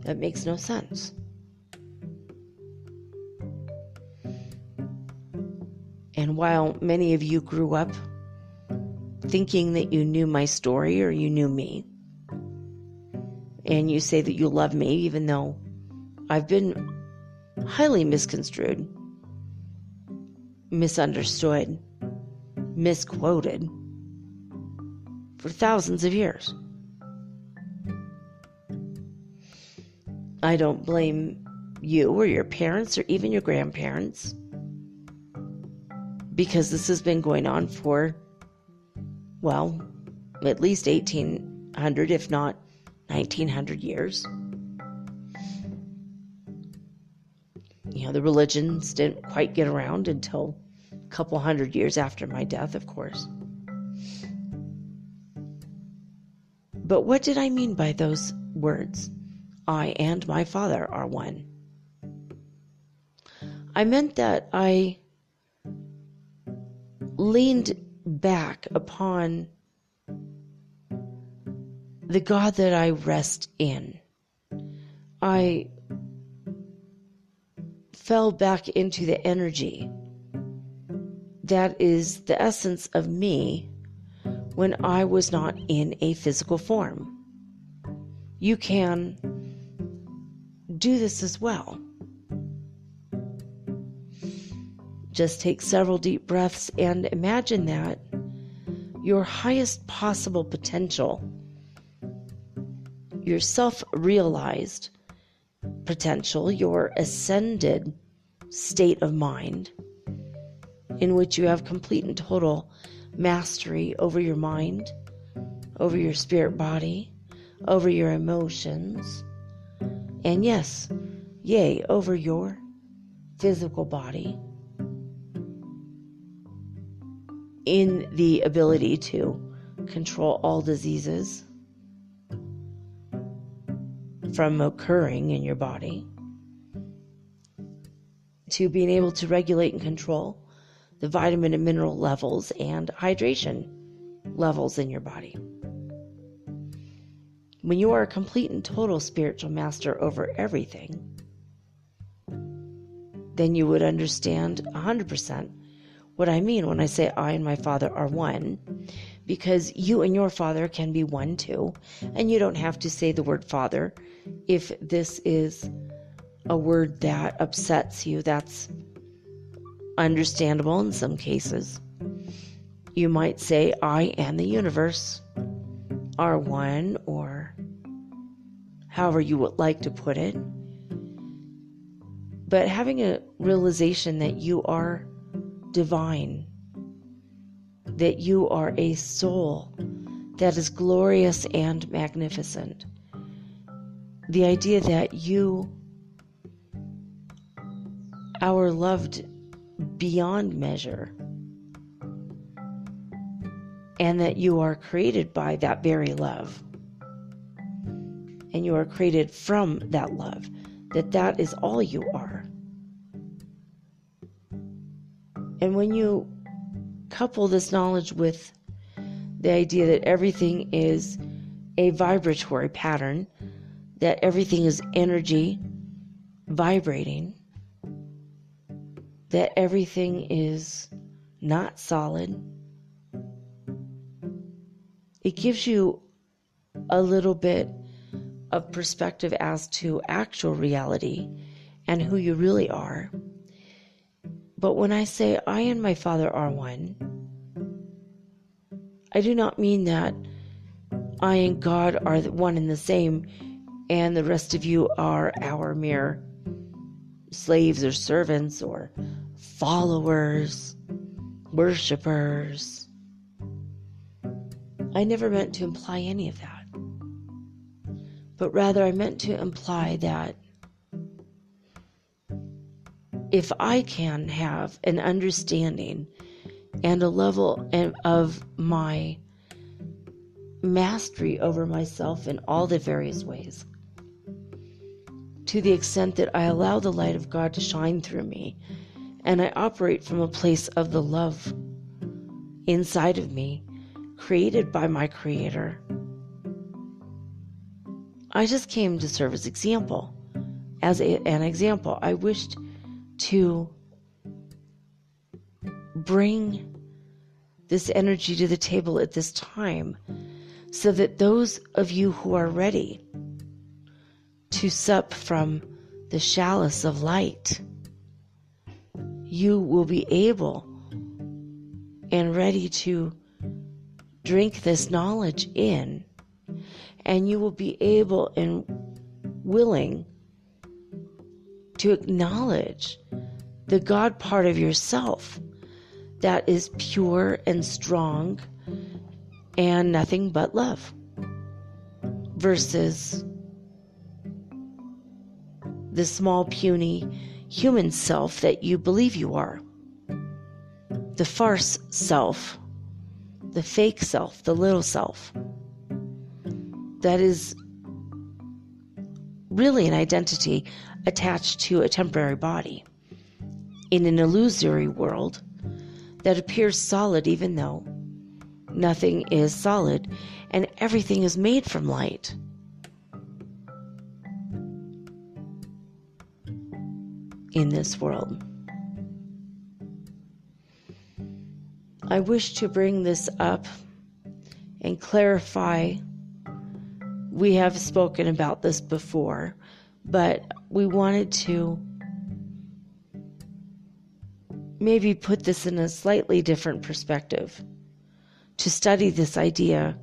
That makes no sense. And while many of you grew up thinking that you knew my story or you knew me, and you say that you love me, even though I've been highly misconstrued, misunderstood, misquoted for thousands of years. I don't blame you or your parents or even your grandparents because this has been going on for, well, at least 1800, if not 1900 years. The religions didn't quite get around until a couple hundred years after my death, of course. But what did I mean by those words? I and my Father are one. I meant that I leaned back upon the God that I rest in. I fell back into the energy that is the essence of me when I was not in a physical form. You can do this as well. Just take several deep breaths and imagine that your highest possible potential, your self-realized potential, your ascended state of mind, in which you have complete and total mastery over your mind, over your spirit body, over your emotions, and yes, yea, over your physical body, in the ability to control all diseases from occurring in your body, to being able to regulate and control the vitamin and mineral levels and hydration levels in your body. When you are a complete and total spiritual master over everything, then you would understand 100% what I mean when I say I and my Father are one, because you and your Father can be one too, and you don't have to say the word Father if this is a word that upsets you. That's understandable in some cases. You might say I and the universe are one, or however you would like to put it. But having a realization that you are divine, that you are a soul that is glorious and magnificent. The idea that you are loved beyond measure, and that you are created by that very love, and you are created from that love, that is all you are. And when you couple this knowledge with the idea that everything is a vibratory pattern, that everything is energy vibrating, that everything is not solid, it gives you a little bit of perspective as to actual reality and who you really are. But when I say I and my Father are one, I do not mean that I and God are one and the same, and the rest of you are our mere slaves or servants or followers, worshipers. I never meant to imply any of that. But rather I meant to imply that if I can have an understanding and a level of my mastery over myself in all the various ways, to the extent that I allow the light of God to shine through me, and I operate from a place of the love inside of me, created by my Creator, I just came to serve as example. As an example, I wished to bring this energy to the table at this time, so that those of you who are ready to sup from the chalice of light, you will be able and ready to drink this knowledge in, and you will be able and willing to acknowledge the God part of yourself that is pure and strong and nothing but love, versus the small, puny human self that you believe you are. The farce self, the fake self, the little self. That is really an identity attached to a temporary body in an illusory world that appears solid even though nothing is solid and everything is made from light. In this world. I wish to bring this up and clarify. We have spoken about this before, but we wanted to maybe put this in a slightly different perspective, to study this idea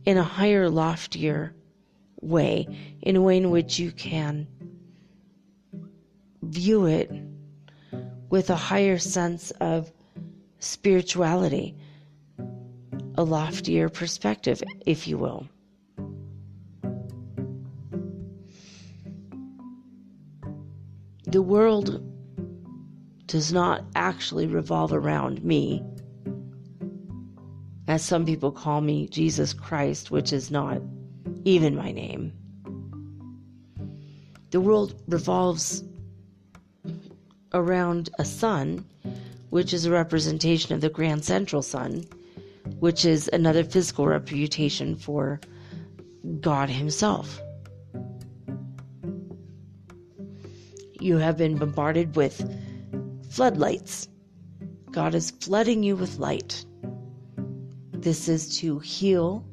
in a higher, loftier way, in a way in which you can view it with a higher sense of spirituality, a loftier perspective, if you will. The world does not actually revolve around me, as some people call me Jesus Christ, which is not even my name. The world revolves around a sun, which is a representation of the grand central sun, which is another physical representation for God himself. You have been bombarded with floodlights. God is flooding you with light. This is to heal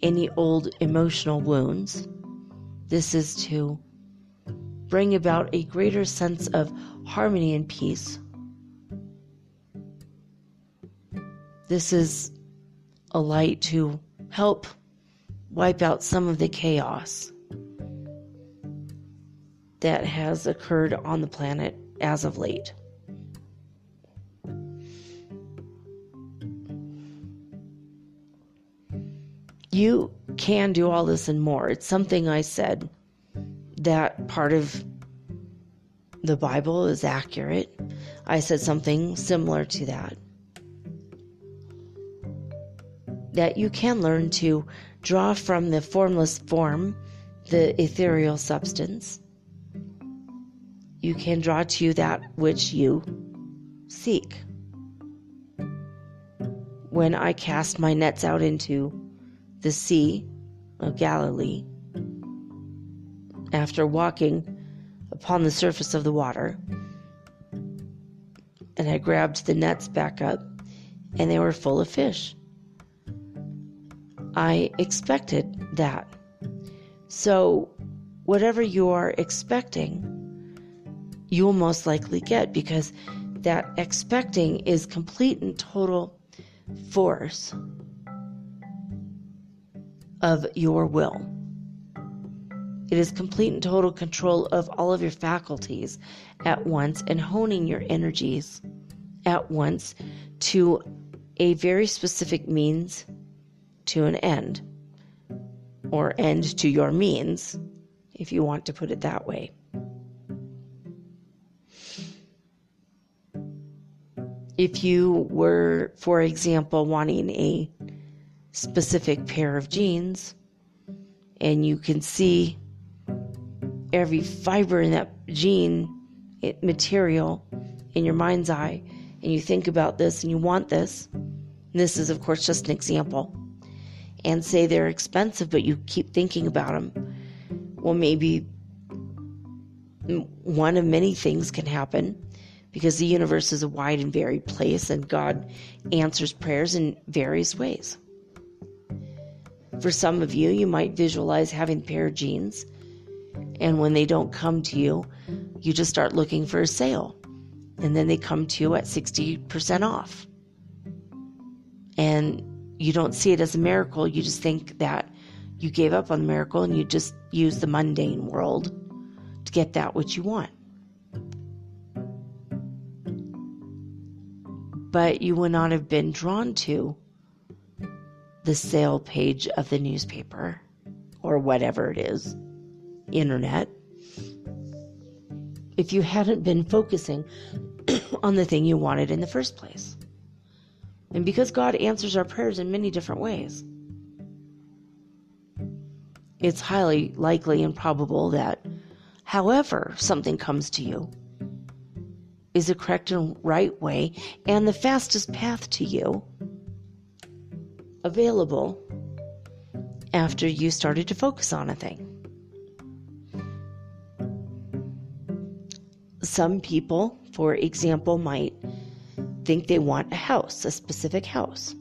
any old emotional wounds. This is to bring about a greater sense of harmony and peace. This is a light to help wipe out some of the chaos that has occurred on the planet as of late. You can do all this and more. It's something I said, that part of the Bible is accurate. I said something similar to that. That you can learn to draw from the formless form, the ethereal substance. You can draw to you that which you seek. When I cast my nets out into the Sea of Galilee, after walking upon the surface of the water, and I grabbed the nets back up, and they were full of fish. I expected that. So whatever you are expecting, you will most likely get, because that expecting is complete and total force of your will. It is complete and total control of all of your faculties at once, and honing your energies at once to a very specific means to an end, or end to your means, if you want to put it that way. If you were, for example, wanting a specific pair of jeans, and you can see every fiber in that jean material in your mind's eye, and you think about this and you want this, and this is of course just an example, and say they're expensive but you keep thinking about them, well, maybe one of many things can happen, because the universe is a wide and varied place, and God answers prayers in various ways. For some of you, you might visualize having a pair of jeans, and when they don't come to you, you just start looking for a sale, and then they come to you at 60% off. And you don't see it as a miracle, you just think that you gave up on the miracle and you just use the mundane world to get that which you want. but you would not have been drawn to the sale page of the newspaper or whatever it is, internet, if you hadn't been focusing on the thing you wanted in the first place. And because God answers our prayers in many different ways, it's highly likely and probable that however something comes to you is the correct and right way and the fastest path to you available after you started to focus on a thing. Some people, for example, might think they want a house, a specific house,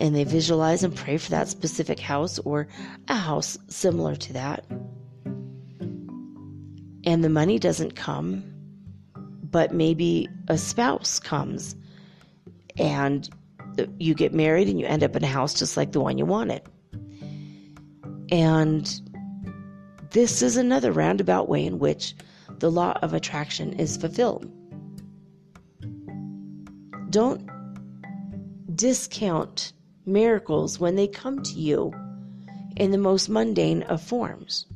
and they visualize and pray for that specific house or a house similar to that. And the money doesn't come, but maybe a spouse comes and you get married and you end up in a house just like the one you wanted. And this is another roundabout way in which the law of attraction is fulfilled. Don't discount miracles when they come to you in the most mundane of forms.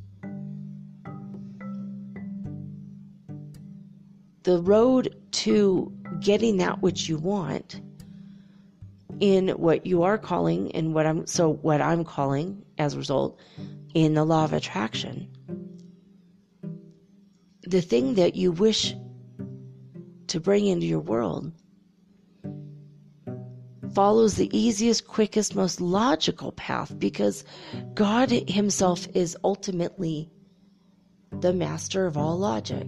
The road to getting that which you want in what you are calling and what I'm calling as a result in the law of attraction, the thing that you wish to bring into your world follows the easiest, quickest, most logical path, because God himself is ultimately the master of all logic.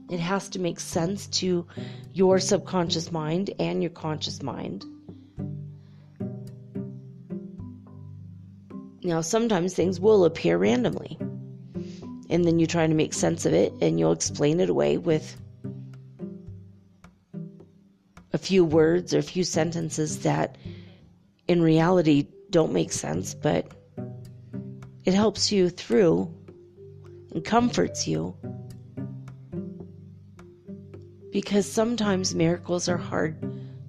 It has to make sense to your subconscious mind and your conscious mind. Now, sometimes things will appear randomly, and then you try to make sense of it, and you'll explain it away with a few words or a few sentences that in reality don't make sense, but it helps you through and comforts you, because sometimes miracles are hard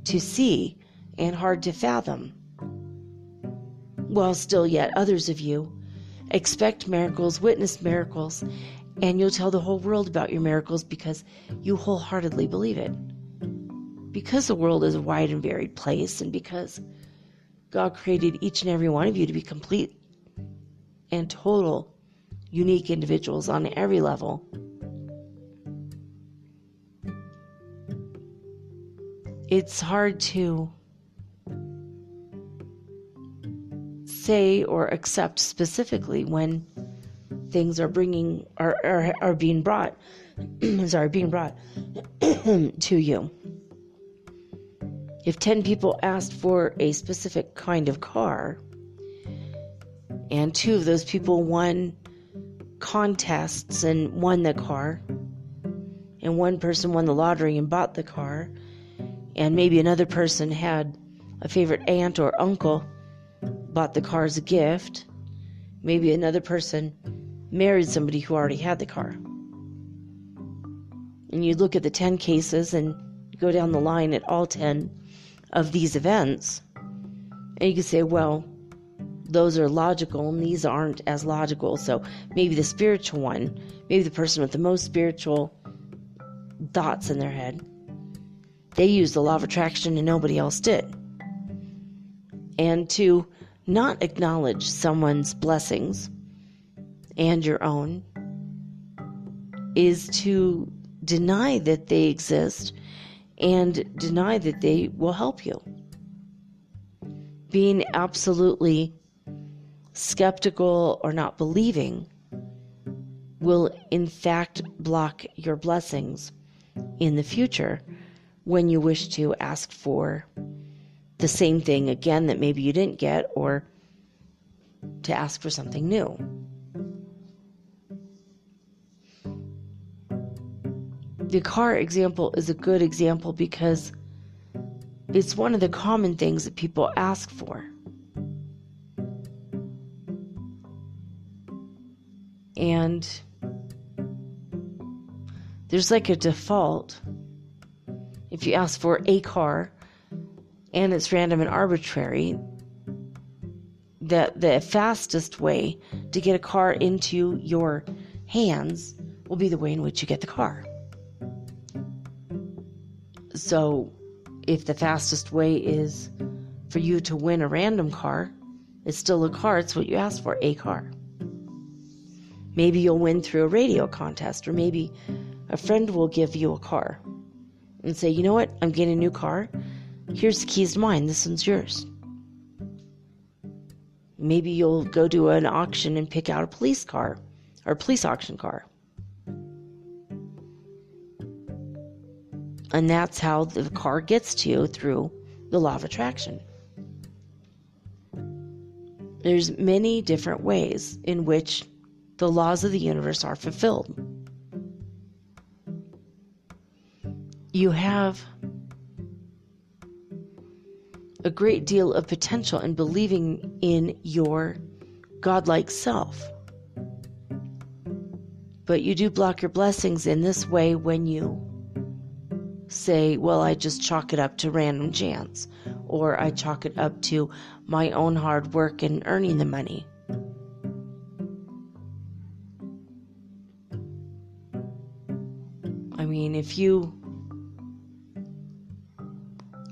to see and hard to fathom, while still yet others of you expect miracles, witness miracles, and you'll tell the whole world about your miracles because you wholeheartedly believe it. Because the world is a wide and varied place, and because God created each and every one of you to be complete and total, unique individuals on every level, it's hard to say or accept specifically when things are being brought to you. If 10 people asked for a specific kind of car, and 2 of those people won contests and won the car, and 1 person won the lottery and bought the car, and maybe another person had a favorite aunt or uncle, bought the car as a gift, maybe another person married somebody who already had the car. And you look at the 10 cases and go down the line at all 10 of these events, and you can say, well, those are logical and these aren't as logical. So maybe the spiritual one, maybe the person with the most spiritual thoughts in their head, they used the law of attraction and nobody else did. And to not acknowledge someone's blessings and your own is to deny that they exist and deny that they will help you. Being absolutely skeptical or not believing will in fact block your blessings in the future when you wish to ask for the same thing again that maybe you didn't get, or to ask for something new. The car example is a good example because it's one of the common things that people ask for. And there's like a default if you ask for a car and it's random and arbitrary, the fastest way to get a car into your hands will be the way in which you get the car. So if the fastest way is for you to win a random car, it's still a car. It's what you asked for, a car. Maybe you'll win through a radio contest, or maybe a friend will give you a car and say, you know what, I'm getting a new car. Here's the keys to mine. This one's yours. Maybe you'll go to an auction and pick out a police car or a police auction car. And that's how the car gets to you, through the law of attraction. There's many different ways in which the laws of the universe are fulfilled. You have a great deal of potential in believing in your godlike self. But you do block your blessings in this way when you say, well, I just chalk it up to random chance, or I chalk it up to my own hard work and earning the money. I mean, if you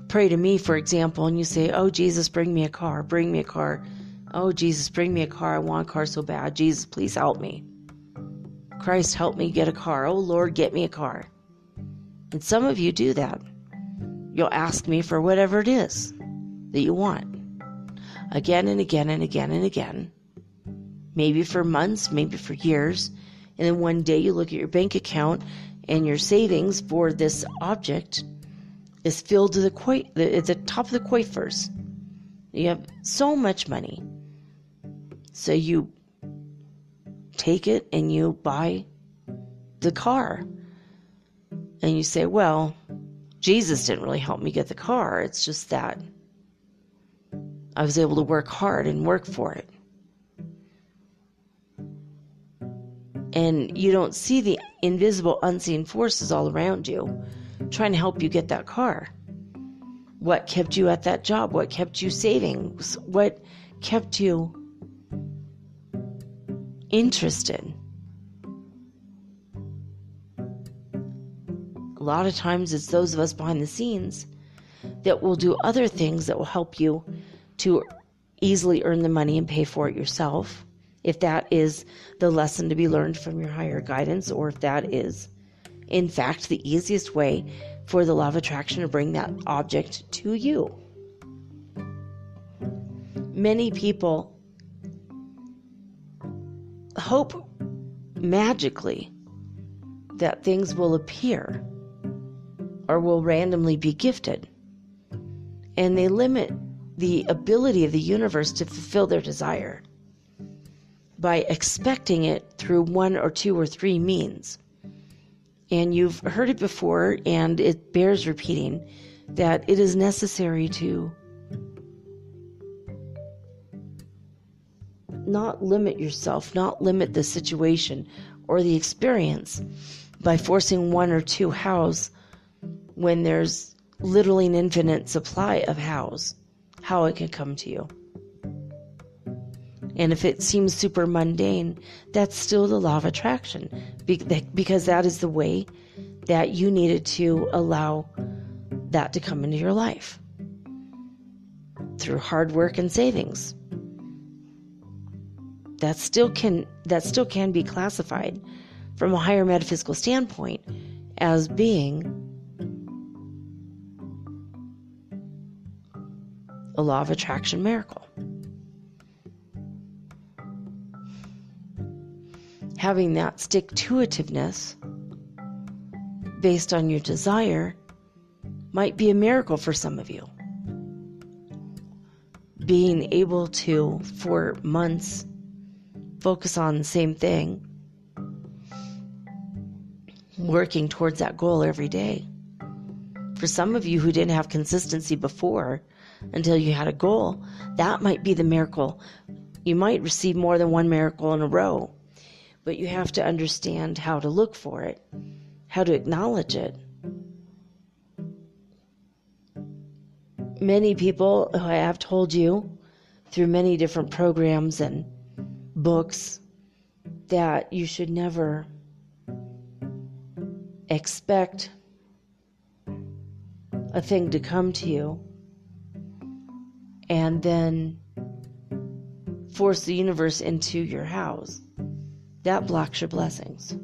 pray to me, for example, and you say, oh, Jesus, bring me a car, bring me a car. Oh, Jesus, bring me a car. I want a car so bad. Jesus, please help me. Christ, help me get a car. Oh, Lord, get me a car. And some of you do that. You'll ask me for whatever it is that you want, again and again and again and again, maybe for months, maybe for years. And then one day you look at your bank account and your savings for this object is filled to the top of the coiffers. You have so much money. So you take it and you buy the car. And you say, well, Jesus didn't really help me get the car. It's just that I was able to work hard and work for it. And you don't see the invisible, unseen forces all around you trying to help you get that car. What kept you at that job? What kept you saving? What kept you interested? A lot of times it's those of us behind the scenes that will do other things that will help you to easily earn the money and pay for it yourself, if that is the lesson to be learned from your higher guidance, or if that is, in fact, the easiest way for the law of attraction to bring that object to you. Many people hope magically that things will appear or will randomly be gifted. And they limit the ability of the universe to fulfill their desire by expecting it through one or two or three means. And you've heard it before, and it bears repeating, that it is necessary to not limit yourself, not limit the situation or the experience by forcing one or two hows when there's literally an infinite supply of how it can come to you. And if it seems super mundane, that's still the law of attraction, because that is the way that you needed to allow that to come into your life, through hard work and savings. That still can be classified from a higher metaphysical standpoint as being a law of attraction miracle. Having that stick-to-itiveness based on your desire might be a miracle for some of you. Being able to, for months, focus on the same thing, working towards that goal every day. For some of you who didn't have consistency before, until you had a goal, that might be the miracle. You might receive more than one miracle in a row, but you have to understand how to look for it, how to acknowledge it, Many people, I have told you through many different programs and books, that you should never expect a thing to come to you and then force the universe into your house. That blocks your blessings.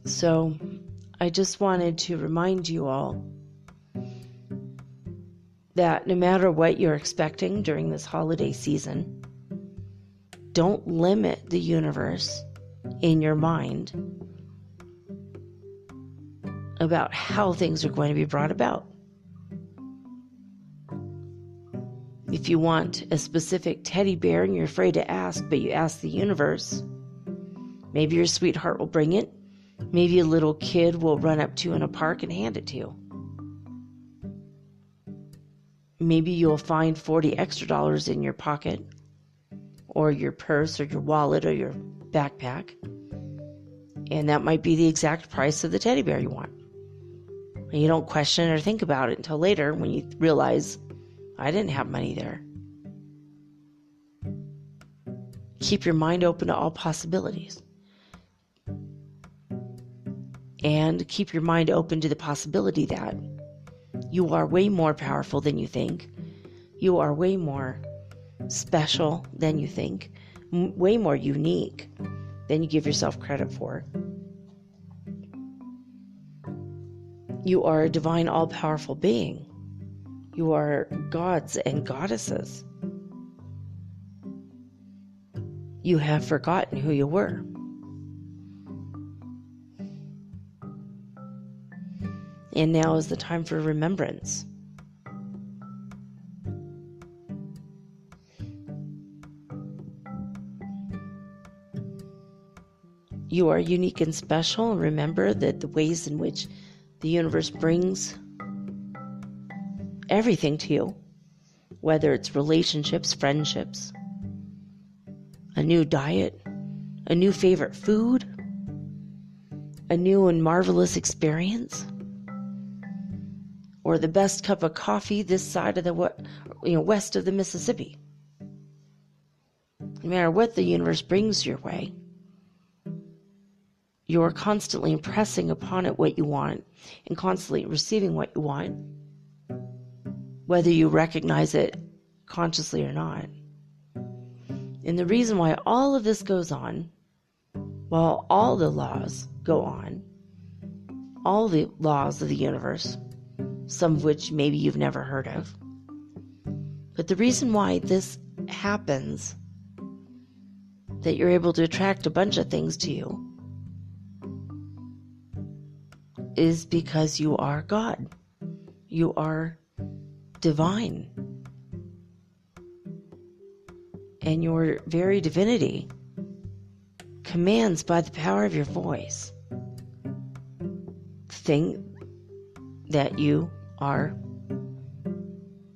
So I just wanted to remind you all that no matter what you're expecting during this holiday season, don't limit the universe in your mind about how things are going to be brought about. If you want a specific teddy bear and you're afraid to ask, but you ask the universe, maybe your sweetheart will bring it. Maybe a little kid will run up to you in a park and hand it to you. Maybe you'll find $40 extra in your pocket, or your purse, or your wallet, or your backpack, and that might be the exact price of the teddy bear you want. And you don't question or think about it until later when you realize, I didn't have money there. Keep your mind open to all possibilities. And keep your mind open to the possibility that you are way more powerful than you think. You are way more special than you think. Way more unique than you give yourself credit for. You are a divine, all-powerful being. You are gods and goddesses. You have forgotten who you were. And now is the time for remembrance. You are unique and special, and remember that the ways in which the universe brings everything to you, whether it's relationships, friendships, a new diet, a new favorite food, a new and marvelous experience, or the best cup of coffee this side of the west of the Mississippi. No matter what the universe brings your way, you are constantly impressing upon it what you want and constantly receiving what you want, whether you recognize it consciously or not. And the reason why all of this goes on, while all the laws go on, all the laws of the universe, some of which maybe you've never heard of, but the reason why this happens, that you're able to attract a bunch of things to you, is because you are God. You are divine. And your very divinity commands by the power of your voice the thing that you are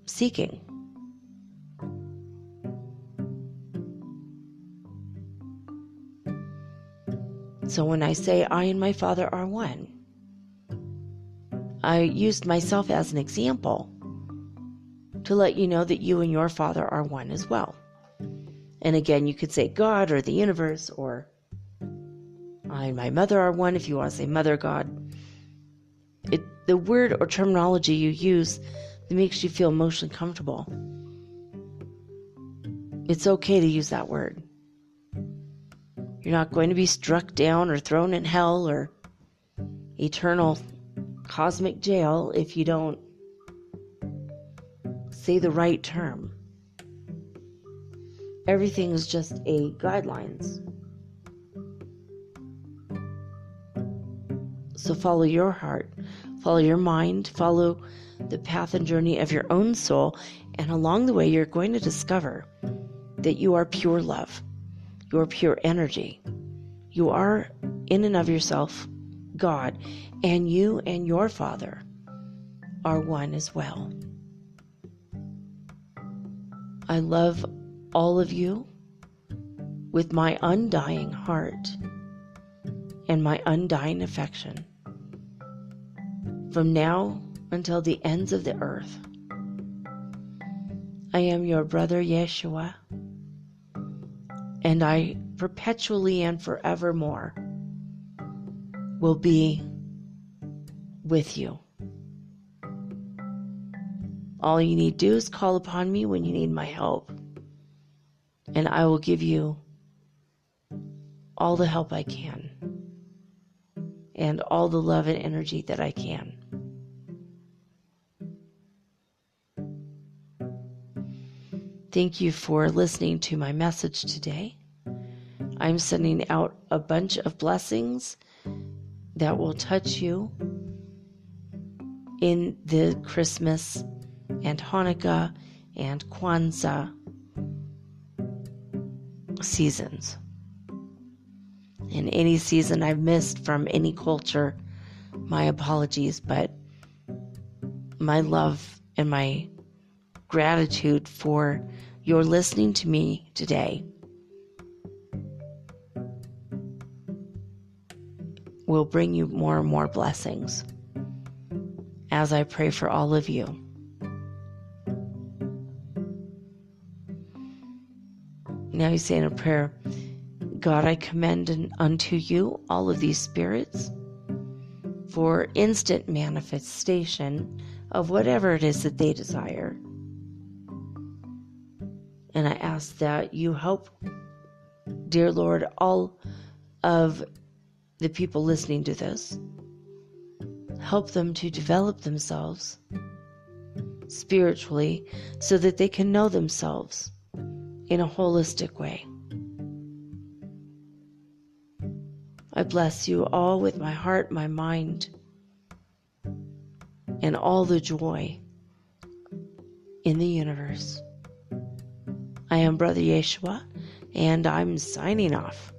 seeking. So when I say I and my Father are one, I used myself as an example to let you know that you and your Father are one as well. And again, you could say God or the universe, or I and my mother are one if you want to say Mother God. The word or terminology you use that makes you feel emotionally comfortable. It's okay to use that word. You're not going to be struck down or thrown in hell or eternal cosmic jail if you don't say the right term. Everything is just a guidelines. So follow your heart, follow your mind, follow the path and journey of your own soul, and along the way you're going to discover that you are pure love, you are pure energy, you are in and of yourself God, and you and your Father are one as well. I love all of you with my undying heart, and my undying affection from now until the ends of the earth. I am your brother Yeshua, and I perpetually and forevermore will be with you. All you need to do is call upon me when you need my help, and I will give you all the help I can and all the love and energy that I can. Thank you for listening to my message today. I'm sending out a bunch of blessings that will touch you in the Christmas and Hanukkah and Kwanzaa seasons. In any season I've missed from any culture, my apologies, but my love and my gratitude for your listening to me today will bring you more and more blessings as I pray for all of you. Now you say in a prayer, God, I commend unto you all of these spirits for instant manifestation of whatever it is that they desire. And I ask that you help, dear Lord, all of the people listening to this, help them to develop themselves spiritually so that they can know themselves in a holistic way. I bless you all with my heart, my mind, and all the joy in the universe. I am Brother Yeshua, and I'm signing off.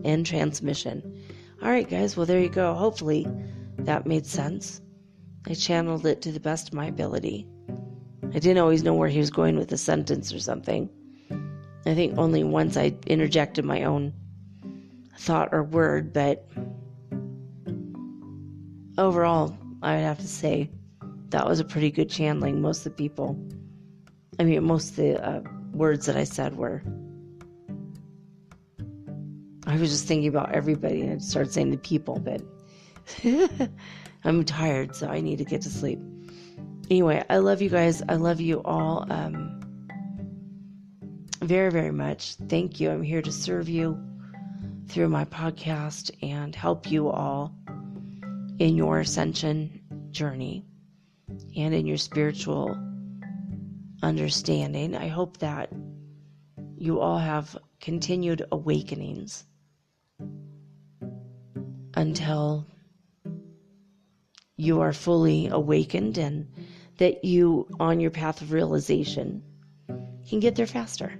End transmission. All right, guys, well, there you go. Hopefully that made sense. I channeled it to the best of my ability. I didn't always know where he was going with the sentence or something. I think only once I interjected my own thought or word, but overall, I would have to say that was a pretty good channeling. Most of the words that I said were, I was just thinking about everybody and I started saying the people, but I'm tired, so I need to get to sleep. Anyway, I love you guys. I love you all very, very much. Thank you. I'm here to serve you through my podcast and help you all in your ascension journey and in your spiritual understanding. I hope that you all have continued awakenings until you are fully awakened, and that you, on your path of realization, can get there faster.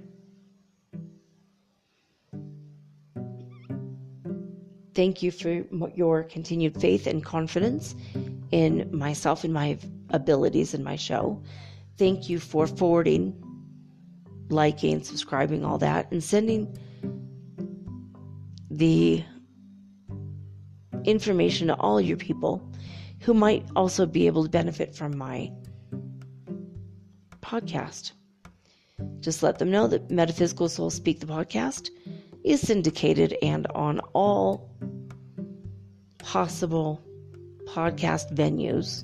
Thank you for your continued faith and confidence in myself and my abilities in my show. Thank you for forwarding, liking, subscribing, all that, and sending the information to all your people who might also be able to benefit from my podcast. Just let them know that Metaphysical Soul Speak the podcast is syndicated and on all possible podcast venues,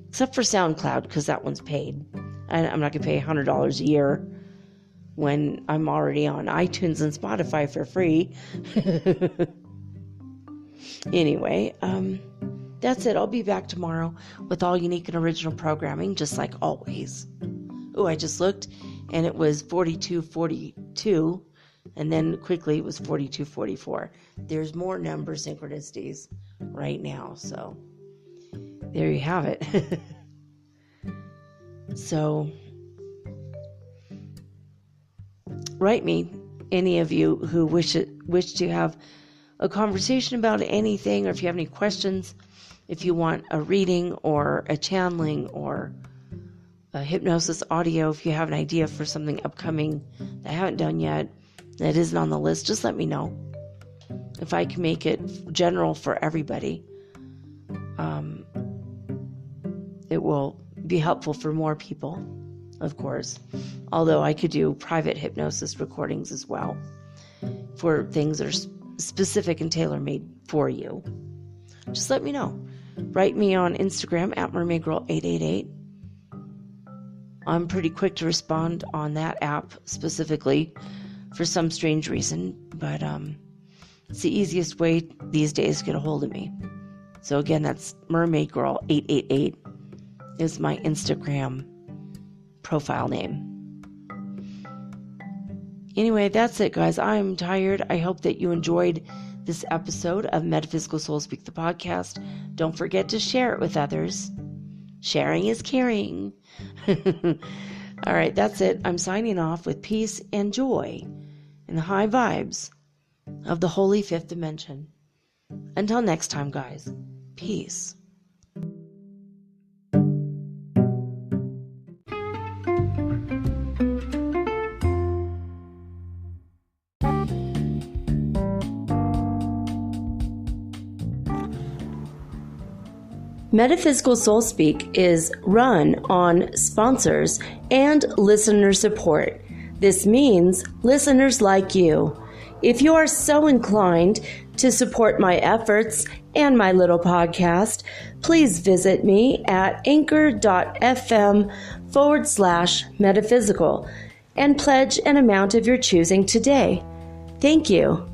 except for SoundCloud, because that one's paid. And I'm not going to pay $100 a year when I'm already on iTunes and Spotify for free. Anyway, that's it. I'll be back tomorrow with all unique and original programming, just like always. Oh, I just looked, and it was 4242, and then quickly it was 4244. There's more number synchronicities right now, so there you have it. So, write me, any of you who wish to have a conversation about anything, or if you have any questions, if you want a reading or a channeling or a hypnosis audio, if you have an idea for something upcoming that I haven't done yet, that isn't on the list, just let me know. if I can make it general for everybody, it will be helpful for more people, of course. Although I could do private hypnosis recordings as well for things that are specific and tailor-made for you. Just let me know. Write me on Instagram at mermaidgirl888. I'm pretty quick to respond on that app specifically for some strange reason, but it's the easiest way these days to get a hold of me. So again, that's mermaidgirl888 is my Instagram profile name. Anyway, that's it, guys. I'm tired. I hope that you enjoyed this episode of Metaphysical Soul Speak, the podcast. Don't forget to share it with others. Sharing is caring. All right, that's it. I'm signing off with peace and joy and the high vibes of the holy fifth dimension. Until next time, guys. Peace. Metaphysical Soul Speak is run on sponsors and listener support. This means listeners like you. If you are so inclined to support my efforts and my little podcast, please visit me at anchor.fm/metaphysical and pledge an amount of your choosing today. Thank you.